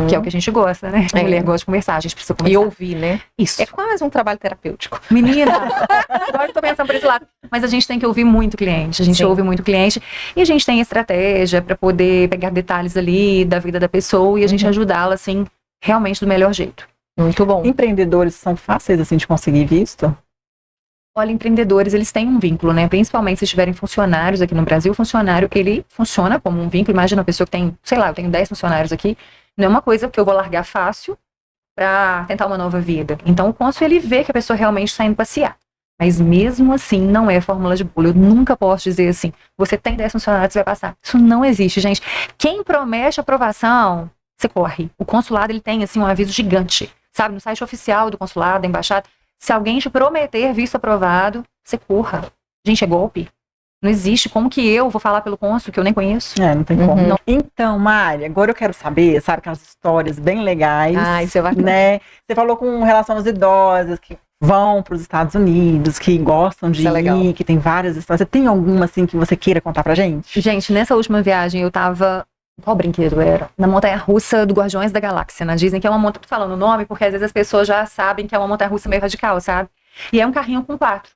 Speaker 3: Que é o que a gente gosta, né? A mulher gosta de conversar, a gente precisa conversar.
Speaker 1: E ouvir, né?
Speaker 3: Isso.
Speaker 1: É quase um trabalho terapêutico.
Speaker 3: Menina, agora eu tô pensando por esse lado. Mas a gente tem que ouvir muito o cliente, a gente ouve muito o cliente. E a gente tem estratégia para poder pegar detalhes ali da vida da pessoa e a gente ajudá-la, assim, realmente do melhor jeito.
Speaker 1: Muito bom.
Speaker 2: Empreendedores são fáceis, assim, de conseguir visto?
Speaker 3: Olha, empreendedores, eles têm um vínculo, né? Principalmente se tiverem funcionários aqui no Brasil, o funcionário, ele funciona como um vínculo. Imagina uma pessoa que tem, sei lá, eu tenho 10 funcionários aqui, não é uma coisa que eu vou largar fácil para tentar uma nova vida. Então, o cônsul, ele vê que a pessoa realmente está indo passear. Mas mesmo assim, não é fórmula de bolo. Eu nunca posso dizer assim, você tem 10 funcionários, você vai passar. Isso não existe, gente. Quem promete aprovação, você corre. O consulado, ele tem, assim, um aviso gigante, sabe? No site oficial do consulado, da embaixada. Se alguém te prometer visto aprovado, você corra. Gente, é golpe. Não existe. Como que eu vou falar pelo cônsul que eu nem conheço?
Speaker 2: Não tem como. Não. Então, Mari, agora eu quero saber, sabe, aquelas histórias bem legais.
Speaker 1: Isso é bacana.
Speaker 2: Né? Você falou com relação às idosas que vão para os Estados Unidos, que gostam de ir, que tem várias histórias. Você tem alguma, assim, que você queira contar pra gente?
Speaker 3: Gente, nessa última viagem eu tava... Qual brinquedo era? Na montanha-russa do Guardiões da Galáxia, na Disney, que é uma montanha... Tô falando o nome porque às vezes as pessoas já sabem que é uma montanha-russa meio radical, sabe? E é um carrinho com 4.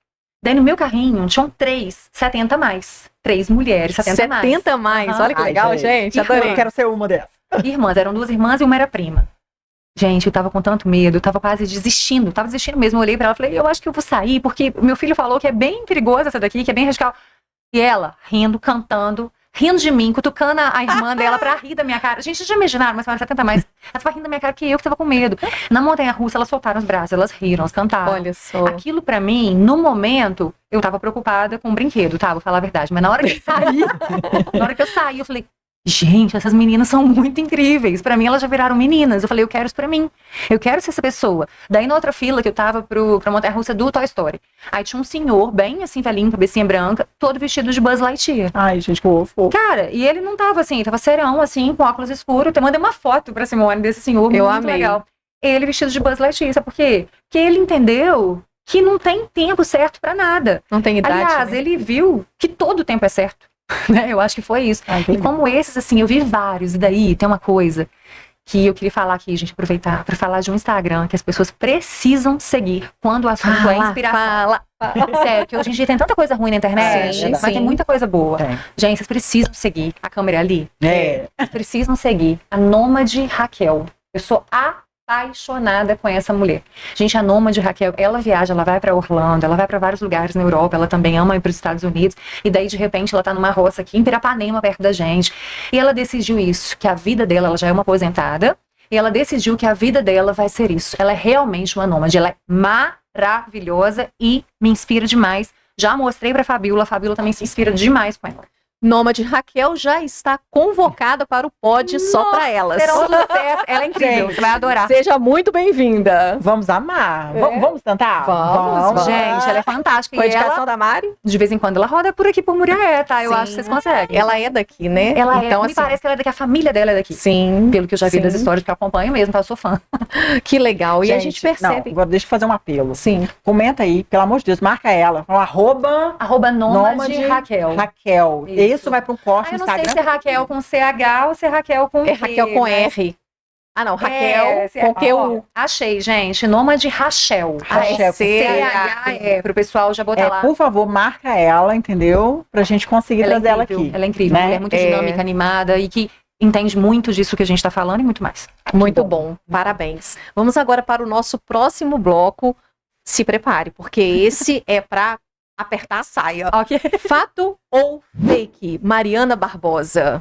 Speaker 3: Daí no meu carrinho tinham 3, 70 mais. 3 mulheres, 70 mais.
Speaker 1: 70 mais, olha que legal, gente. Adorei.
Speaker 2: Eu quero ser uma dessas.
Speaker 3: Irmãs, eram 2 irmãs e uma era prima. Gente, eu tava com tanto medo, eu tava quase desistindo. Tava desistindo mesmo, eu olhei pra ela e falei, eu acho que eu vou sair, porque meu filho falou que é bem perigosa essa daqui, que é bem radical. E ela, rindo, cantando, rindo de mim, cutucando a irmã dela pra rir da minha cara. Gente, vocês já imaginaram, mas 70 mais. Ela tava rindo da minha cara, que eu que tava com medo. Na montanha-russa, elas soltaram os braços, elas riram, elas cantaram.
Speaker 1: Olha só.
Speaker 3: Aquilo pra mim, no momento, eu tava preocupada com o brinquedo, tá? Vou falar a verdade. Mas na hora que eu saí, eu falei, gente, essas meninas são muito incríveis. Pra mim, elas já viraram meninas. Eu falei, eu quero isso pra mim. Eu quero ser essa pessoa. Daí, na outra fila que eu tava pra montanha-russa do Toy Story. Aí tinha um senhor, bem assim, velhinho, cabecinha branca, todo vestido de Buzz Lightyear.
Speaker 2: Ai, gente, que fofo.
Speaker 3: Cara, e ele não tava assim, tava serão, assim, com óculos escuros. Eu mandei uma foto pra Simone desse senhor,
Speaker 1: eu
Speaker 3: muito
Speaker 1: amei.
Speaker 3: legal. Ele vestido de Buzz Lightyear, sabe por quê? Porque ele entendeu que não tem tempo certo pra nada.
Speaker 1: Não tem idade,
Speaker 3: aliás,
Speaker 1: né?
Speaker 3: ele viu que todo tempo é certo. Né? Eu acho que foi isso. E como esses, assim, eu vi vários. E daí tem uma coisa que eu queria falar aqui, gente, aproveitar para falar de um Instagram que as pessoas precisam seguir quando o assunto é inspiração. Sério, que hoje em dia tem tanta coisa ruim na internet, mas tem muita coisa boa. Gente, vocês precisam seguir. A câmera ali. Vocês precisam seguir a Nômade Raquel. Eu sou apaixonada com essa mulher. Gente, a Nômade Raquel, ela viaja, ela vai pra Orlando, ela vai pra vários lugares na Europa, ela também ama ir pros Estados Unidos, e daí de repente ela tá numa roça aqui em Pirapanema, perto da gente, e ela decidiu isso, que a vida dela, ela já é uma aposentada, e ela decidiu que a vida dela vai ser isso. Ela é realmente uma nômade, ela é maravilhosa e me inspira demais. Já mostrei pra Fabiola, a Fabiola também se inspira demais com ela.
Speaker 1: Nômade Raquel já está convocada para o pod só para elas.
Speaker 3: Será um sucesso. Ela é incrível,
Speaker 1: Gente,
Speaker 3: você vai adorar.
Speaker 1: Seja muito bem-vinda.
Speaker 2: Vamos amar. Vamos tentar?
Speaker 1: Vamos.
Speaker 3: Gente, ela é fantástica.
Speaker 1: Com a
Speaker 3: e
Speaker 1: indicação
Speaker 3: ela,
Speaker 1: da Mari?
Speaker 3: de vez em quando, ela roda por aqui por Muriaé, tá? Eu
Speaker 1: Sim.
Speaker 3: acho que vocês conseguem.
Speaker 1: Ela é daqui, né?
Speaker 3: Ela
Speaker 1: então,
Speaker 3: me
Speaker 1: assim,
Speaker 3: parece que ela é daqui, a família dela é daqui.
Speaker 1: Sim.
Speaker 3: Pelo que eu já vi
Speaker 1: Sim.
Speaker 3: das histórias que eu acompanho mesmo, tá? Eu sou fã.
Speaker 1: Que legal. E a gente percebe.
Speaker 2: Não, agora deixa eu fazer um apelo.
Speaker 1: Sim.
Speaker 2: Comenta aí, pelo amor de Deus, marca ela. Fala,
Speaker 3: Arroba Nômade Raquel.
Speaker 2: Raquel. Isso vai para um corte
Speaker 3: Eu
Speaker 2: no
Speaker 3: não sei
Speaker 2: Instagram.
Speaker 3: se é Raquel com CH ou se é Raquel com
Speaker 1: É Raquel com R. Ah, não. Raquel com Q-U.
Speaker 3: Achei, gente. Nômade Rachel.
Speaker 2: Rachel,
Speaker 3: C-H-E. Pro pessoal já botar lá.
Speaker 2: Por favor, marca ela, entendeu? Pra gente conseguir
Speaker 3: Ela é
Speaker 2: trazer ela
Speaker 3: incrível,
Speaker 2: aqui.
Speaker 3: ela é incrível.
Speaker 2: né?
Speaker 3: Mulher muito dinâmica, animada e que entende muito disso que a gente tá falando e muito mais.
Speaker 1: Muito bom. Parabéns. Vamos agora para o nosso próximo bloco. Se prepare, porque esse é para apertar a saia.
Speaker 3: Ok.
Speaker 1: Fato ou fake? Mariana Barbosa.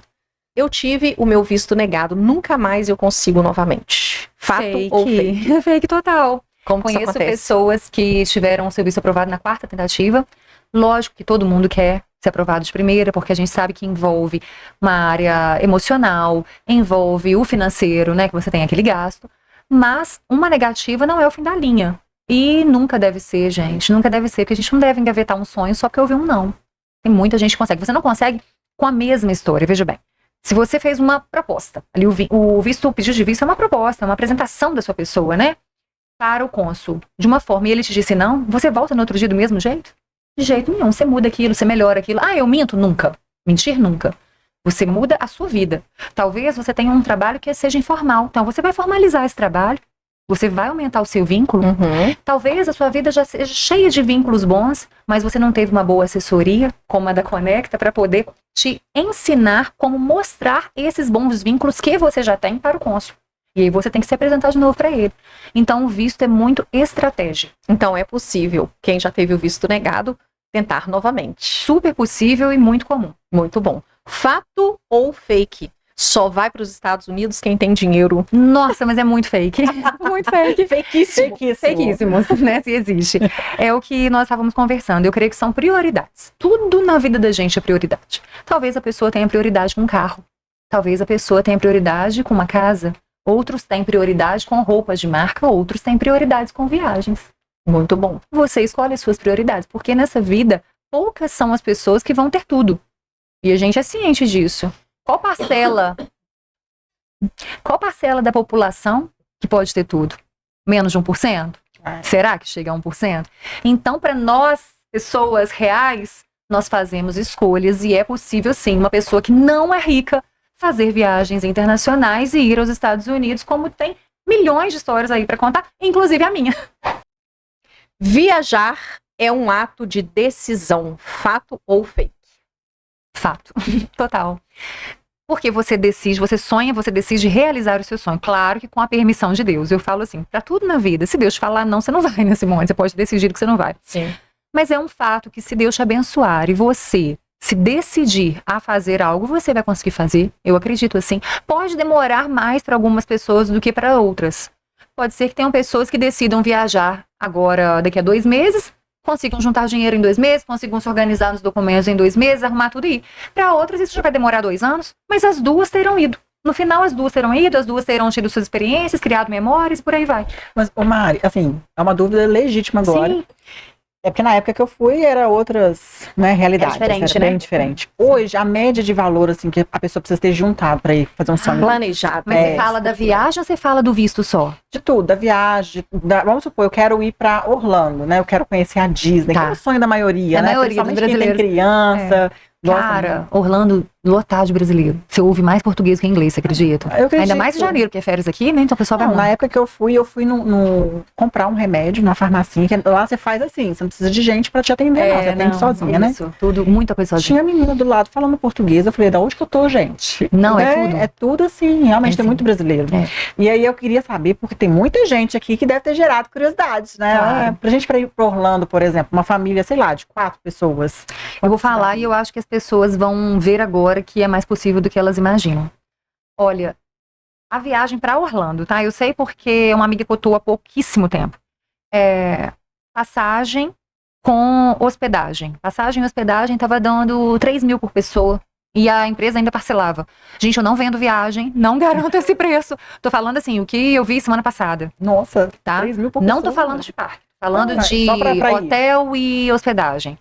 Speaker 1: Eu tive o meu visto negado, nunca mais eu consigo novamente. Fato ou fake?
Speaker 3: Fake total.
Speaker 1: Como que isso
Speaker 3: Conheço
Speaker 1: acontece?
Speaker 3: pessoas que tiveram o seu visto aprovado na 4ª tentativa. Lógico que todo mundo quer ser aprovado de primeira, porque a gente sabe que envolve uma área emocional, envolve o financeiro, né, que você tem aquele gasto. Mas uma negativa não é o fim da linha. E nunca deve ser, gente. Nunca deve ser, porque a gente não deve engavetar um sonho só porque houve um não. Tem muita gente que consegue. Você não consegue com a mesma história, veja bem. Se você fez uma proposta, ali o pedido de visto é uma proposta, é uma apresentação da sua pessoa, né? Para o cônsul, de uma forma, e ele te disse não, você volta no outro dia do mesmo jeito? De jeito nenhum, você muda aquilo, você melhora aquilo. Ah, eu minto? Nunca. Mentir? Nunca. Você muda a sua vida. Talvez você tenha um trabalho que seja informal, então você vai formalizar esse trabalho, você vai aumentar o seu vínculo. Talvez a sua vida já seja cheia de vínculos bons, mas você não teve uma boa assessoria, como a da Conecta, para poder te ensinar como mostrar esses bons vínculos que você já tem para o cônsul. E aí você tem que se apresentar de novo para ele. Então o visto é muito estratégia.
Speaker 1: Então é possível, quem já teve o visto negado, tentar novamente.
Speaker 3: Super possível e muito comum.
Speaker 1: Muito bom. Fato ou fake? Só vai para os Estados Unidos quem tem dinheiro.
Speaker 3: Nossa, mas é muito fake. Muito fake.
Speaker 1: Fakeíssimo.
Speaker 3: Fakeíssimos, né? Se existe. É o que nós estávamos conversando. Eu creio que são prioridades. Tudo na vida da gente é prioridade. Talvez a pessoa tenha prioridade com um carro. Talvez a pessoa tenha prioridade com uma casa. Outros têm prioridade com roupas de marca. Outros têm prioridades com viagens.
Speaker 1: Muito bom.
Speaker 3: Você escolhe as suas prioridades. Porque nessa vida, poucas são as pessoas que vão ter tudo. E a gente é ciente disso. Qual parcela da população que pode ter tudo? Menos de 1%? Será que chega a 1%? Então, para nós, pessoas reais, nós fazemos escolhas e é possível, sim, uma pessoa que não é rica fazer viagens internacionais e ir aos Estados Unidos, como tem milhões de histórias aí para contar, inclusive a minha.
Speaker 1: Viajar é um ato de decisão, fato ou fake?
Speaker 3: Fato. Total. Porque você decide, você sonha, você decide realizar o seu sonho. Claro que com a permissão de Deus. Eu falo assim, pra tudo na vida, se Deus te falar não, você não vai nesse monte. Você pode decidir que você não vai.
Speaker 1: Sim.
Speaker 3: Mas é um fato que se Deus te abençoar e você se decidir a fazer algo, você vai conseguir fazer. Eu acredito assim. Pode demorar mais para algumas pessoas do que para outras. Pode ser que tenham pessoas que decidam viajar agora, daqui a 2 meses, consigam juntar dinheiro em 2 meses, consigam se organizar nos documentos em 2 meses, arrumar tudo e ir. Para outras isso já vai demorar 2 anos, mas as duas terão ido. No final as duas terão ido, as duas terão tido suas experiências, criado memórias e por aí vai.
Speaker 2: Mas, ô Mari, assim, é uma dúvida legítima agora.
Speaker 3: Sim.
Speaker 2: É porque na época que eu fui era outras, né, realidades.
Speaker 3: É diferente,
Speaker 2: era
Speaker 3: né?
Speaker 2: bem diferente. Hoje, a média de valor, assim, que a pessoa precisa ter juntado para ir fazer um sonho.
Speaker 1: Planejado.
Speaker 3: Mas você fala da viagem ou você fala do visto só?
Speaker 2: De tudo, da viagem, vamos supor, eu quero ir para Orlando, né? Eu quero conhecer a Disney,
Speaker 3: Tá.
Speaker 2: que é o sonho da maioria,
Speaker 3: Da
Speaker 2: né?
Speaker 3: maioria dos
Speaker 2: Principalmente quem tem
Speaker 3: brasileiros.
Speaker 2: criança. gosta
Speaker 3: Cara, Orlando lotado de brasileiro. Você ouve mais português que inglês, você acredita?
Speaker 2: Eu acredito.
Speaker 3: Ainda mais em janeiro, porque é férias aqui, né? Então o pessoal vai
Speaker 2: Não, na
Speaker 3: muito.
Speaker 2: época que eu fui comprar um remédio numa farmacinha, que lá você faz assim, você não precisa de gente pra te atender, não, você atende sozinha, né?
Speaker 3: Isso, tudo, muita coisa sozinha.
Speaker 2: Tinha menina do lado falando português, eu falei, da onde que eu tô, gente?
Speaker 3: Não, é
Speaker 2: Né?
Speaker 3: tudo.
Speaker 2: É tudo assim, realmente
Speaker 3: É
Speaker 2: tem
Speaker 3: sim.
Speaker 2: muito brasileiro.
Speaker 3: É.
Speaker 2: E aí eu queria saber, porque tem muita gente aqui que deve ter gerado curiosidades, né?
Speaker 3: Claro.
Speaker 2: Pra gente ir pra Orlando, por exemplo, uma família, sei lá, de 4 pessoas.
Speaker 3: Eu vou falar e eu acho que as pessoas vão ver agora que é mais possível do que elas imaginam. Olha, a viagem para Orlando, tá? Eu sei porque uma amiga cotou há pouquíssimo tempo. Passagem com hospedagem. Passagem e hospedagem tava dando 3 mil por pessoa. E a empresa ainda parcelava. Gente, eu não vendo viagem, não garanto esse preço. Tô falando assim, o que eu vi semana passada,
Speaker 2: Nossa,
Speaker 3: tá?
Speaker 2: 3 mil por
Speaker 3: Não
Speaker 2: pessoa.
Speaker 3: tô falando de parque, falando de
Speaker 2: só pra ir.
Speaker 3: hotel e hospedagem.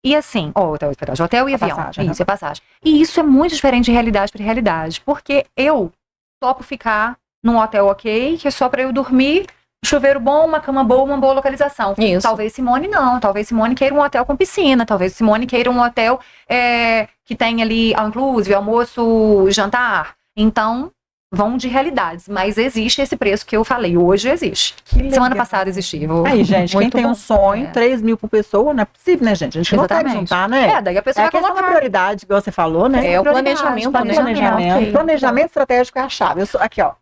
Speaker 3: E assim, hotel e hospedagem, hotel e
Speaker 2: A
Speaker 3: avião.
Speaker 2: passagem,
Speaker 3: Isso, é passagem. E isso é muito diferente de realidade para realidade, porque eu topo ficar num hotel ok, que é só para eu dormir, chuveiro bom, uma cama boa, uma boa localização.
Speaker 1: Isso.
Speaker 3: Talvez Simone não, talvez Simone queira um hotel com piscina, talvez Simone queira um hotel que tem ali, all inclusive, almoço, jantar. Então, vão de realidades, mas existe esse preço que eu falei, hoje existe.
Speaker 2: Que legal.
Speaker 3: Semana passada existia.
Speaker 2: Aí, gente, quem
Speaker 3: Muito
Speaker 2: tem
Speaker 3: bom.
Speaker 2: um sonho,
Speaker 3: É.
Speaker 2: 3 mil por pessoa, não é possível, né, gente? A gente não consegue
Speaker 3: Exatamente.
Speaker 2: juntar, né?
Speaker 3: Daí a
Speaker 2: É
Speaker 3: pessoa
Speaker 2: a
Speaker 3: vai
Speaker 2: questão da
Speaker 3: colocar.
Speaker 2: prioridade, igual você falou, né?
Speaker 1: É o
Speaker 3: Prioridade,
Speaker 1: planejamento, né?
Speaker 2: Planejamento.
Speaker 1: Ok.
Speaker 2: Planejamento estratégico é a chave. Eu sou, aqui, ó.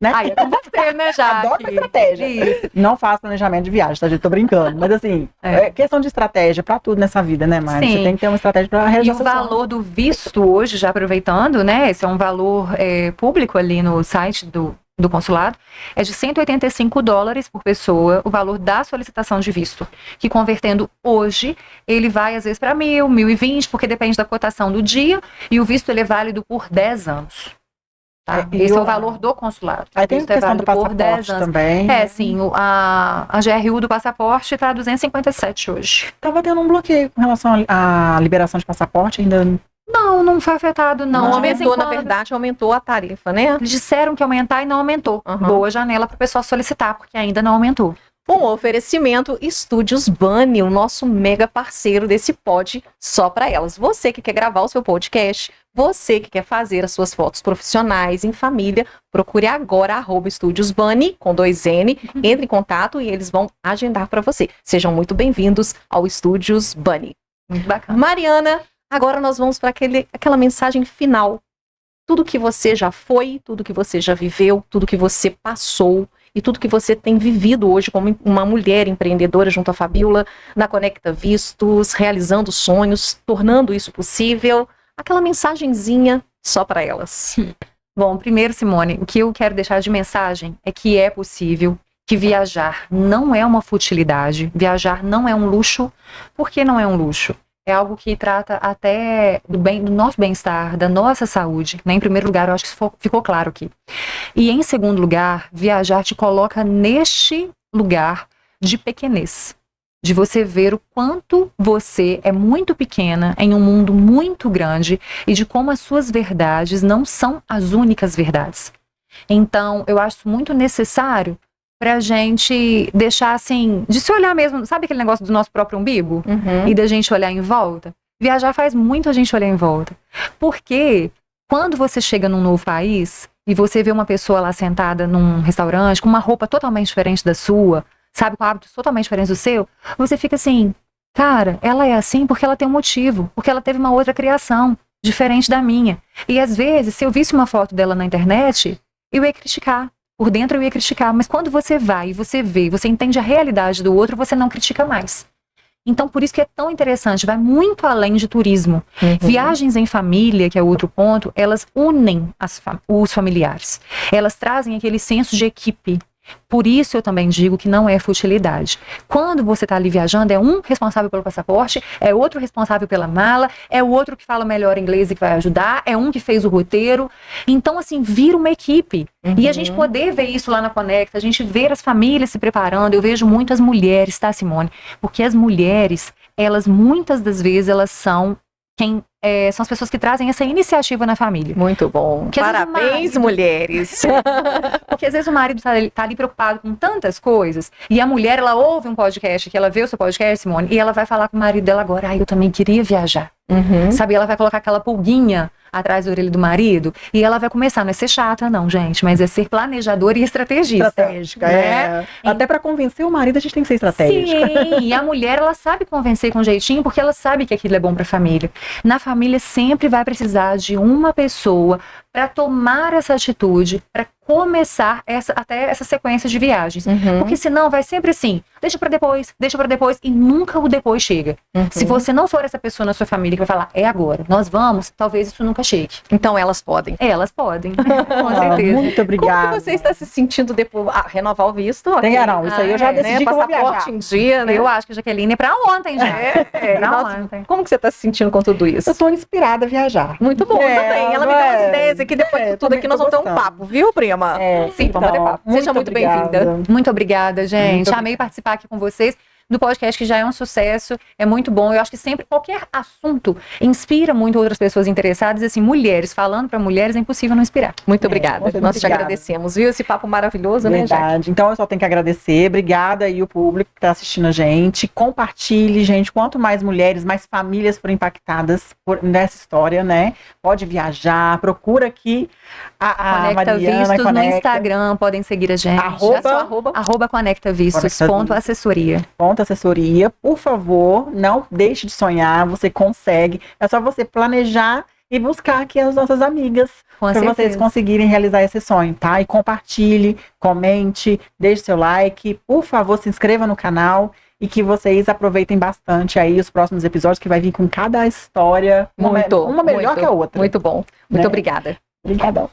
Speaker 2: Né?
Speaker 3: Aí é com você, né, Jaque?
Speaker 2: Adoro uma estratégia.
Speaker 3: Isso.
Speaker 2: Não faço planejamento de viagem, tá, gente? Tô brincando. Mas assim, é questão de estratégia pra tudo nessa vida, né, Mari?
Speaker 3: Sim.
Speaker 2: Você tem que ter uma estratégia pra realizar
Speaker 3: E o
Speaker 2: seu sonho.
Speaker 3: valor do visto hoje, já aproveitando, né? Esse é um valor público ali no site do consulado, é de $185 por pessoa, o valor da solicitação de visto, que convertendo hoje, ele vai às vezes para 1.000, 1.020, porque depende da cotação do dia, e o visto ele é válido por 10 anos. Tá?
Speaker 2: E
Speaker 3: Esse é
Speaker 2: o-
Speaker 3: o valor do consulado.
Speaker 2: Aí
Speaker 3: O
Speaker 2: tem a
Speaker 3: visto é
Speaker 2: questão do
Speaker 3: válido por 10
Speaker 2: passaporte
Speaker 3: anos.
Speaker 2: também.
Speaker 3: Sim, a GRU do passaporte está 257 hoje.
Speaker 2: Tava tendo um bloqueio com relação à liberação de passaporte, ainda
Speaker 3: Não foi afetado, não.
Speaker 1: Não
Speaker 3: De vez em
Speaker 1: aumentou, na
Speaker 3: quando,
Speaker 1: verdade, aumentou a tarifa, né?
Speaker 3: eles disseram que ia aumentar e não aumentou.
Speaker 1: Aham.
Speaker 3: Boa janela para o pessoal solicitar, porque ainda não aumentou.
Speaker 1: Um oferecimento Estúdios Bunny, o nosso mega parceiro desse pod só para elas. Você que quer gravar o seu podcast, você que quer fazer as suas fotos profissionais em família, procure agora @Estúdios Bunny com 2N, entre em contato e eles vão agendar para você. Sejam muito bem-vindos ao Estúdios Bunny.
Speaker 3: Muito bacana.
Speaker 1: Mariana, agora nós vamos para aquela mensagem final tudo que você já foi, tudo que você já viveu, tudo que você passou e tudo que você tem vivido hoje como uma mulher empreendedora junto à Fabiola, na Conecta Vistos, realizando sonhos, tornando isso possível. Aquela mensagenzinha só para elas.
Speaker 3: Bom, primeiro, Simone, o que eu quero deixar de mensagem é que é possível, que viajar não é uma futilidade, viajar não é um luxo. Por que não é um luxo? É algo que trata até do nosso bem-estar, da nossa saúde, né? Em primeiro lugar, eu acho que ficou claro aqui. E em segundo lugar, viajar te coloca neste lugar de pequenez, de você ver o quanto você é muito pequena em um mundo muito grande e de como as suas verdades não são as únicas verdades. Então, eu acho muito necessário pra gente deixar assim, de se olhar mesmo, sabe aquele negócio do nosso próprio umbigo? E da gente olhar em volta? Viajar faz muito a gente olhar em volta. Porque quando você chega num novo país e você vê uma pessoa lá sentada num restaurante com uma roupa totalmente diferente da sua, sabe, com hábitos totalmente diferentes do seu, você fica assim, cara, ela é assim porque ela tem um motivo, porque ela teve uma outra criação, diferente da minha. E às vezes, se eu visse uma foto dela na internet, eu ia criticar. Por dentro eu ia criticar, mas quando você vai e você vê, você entende a realidade do outro, você não critica mais. Então, por isso que é tão interessante, vai muito além de turismo. Viagens em família, que é outro ponto, elas unem os familiares. Elas trazem aquele senso de equipe. Por isso eu também digo que não é futilidade. Quando você está ali viajando, é um responsável pelo passaporte, é outro responsável pela mala, é o outro que fala melhor inglês e que vai ajudar, é um que fez o roteiro. Então, assim, vira uma equipe. E a gente poder ver isso lá na Conecta, a gente ver as famílias se preparando. Eu vejo muitas mulheres, tá, Simone? Porque as mulheres, elas muitas das vezes, elas são são as pessoas que trazem essa iniciativa na família.
Speaker 1: Muito bom.
Speaker 3: Porque
Speaker 1: parabéns, mulheres.
Speaker 3: Porque às vezes o marido tá ali preocupado com tantas coisas, e a mulher, ela ouve um podcast, que ela vê o seu podcast, Simone, e ela vai falar com o marido dela agora, eu também queria viajar. Sabe, ela vai colocar aquela pulguinha atrás da orelha do marido, e ela vai começar, não é ser chata não, gente, mas é ser planejadora e estrategista.
Speaker 2: Estratégica,
Speaker 3: né?
Speaker 2: Até pra convencer o marido a gente tem que ser estratégica.
Speaker 3: Sim, e a mulher, ela sabe convencer com jeitinho, porque ela sabe que aquilo é bom pra família. Na família sempre vai precisar de uma pessoa para tomar essa atitude, para começar até essa sequência de viagens. Porque senão vai sempre assim, deixa pra depois, e nunca o depois chega. Se você não for essa pessoa na sua família que vai falar, é agora, nós vamos, talvez isso nunca chegue.
Speaker 1: Então elas podem.
Speaker 3: Elas podem, com certeza.
Speaker 2: Muito obrigada.
Speaker 1: Como que você está se sentindo depois? Renovar o visto?
Speaker 2: Tem, não, isso aí eu já decidi que eu vou viajar.
Speaker 1: Passaporte em dia, né?
Speaker 3: Eu acho que a Jaqueline é pra ontem já.
Speaker 1: Nossa, como que você está se sentindo com tudo isso?
Speaker 2: Eu tô inspirada a viajar.
Speaker 1: Muito bom também. Ela me deu as ideias aqui, depois de tudo aqui nós vamos ter um papo, viu, prima? Sim, vamos bater papo. Seja muito bem-vinda.
Speaker 3: Muito obrigada, gente. Amei participar aqui com vocês do podcast, que já é um sucesso, é muito bom. Eu acho que sempre qualquer assunto inspira muito outras pessoas interessadas. Assim, mulheres, falando para mulheres, é impossível não inspirar.
Speaker 1: Muito obrigada. Nós te agradecemos, viu? Esse papo maravilhoso, né,
Speaker 2: Jaque? Então eu só tenho que agradecer. Obrigada aí o público que está assistindo a gente. Compartilhe, gente. Quanto mais mulheres, mais famílias forem impactadas nessa história, né? Pode viajar, procura aqui a
Speaker 3: Conecta
Speaker 2: Mariana,
Speaker 3: Vistos
Speaker 2: Conecta.
Speaker 3: no Instagram, podem seguir a gente.
Speaker 2: Arroba
Speaker 3: Conecta Vistos, ponto assessoria.
Speaker 2: Assessoria, por favor, não deixe de sonhar, você consegue. É só você planejar e buscar aqui as nossas amigas para vocês conseguirem realizar esse sonho, tá? E compartilhe, comente, deixe seu like, por favor, se inscreva no canal e que vocês aproveitem bastante aí os próximos episódios, que vai vir com cada história, uma melhor que a outra.
Speaker 1: Muito bom. Muito obrigada.
Speaker 2: Obrigadão.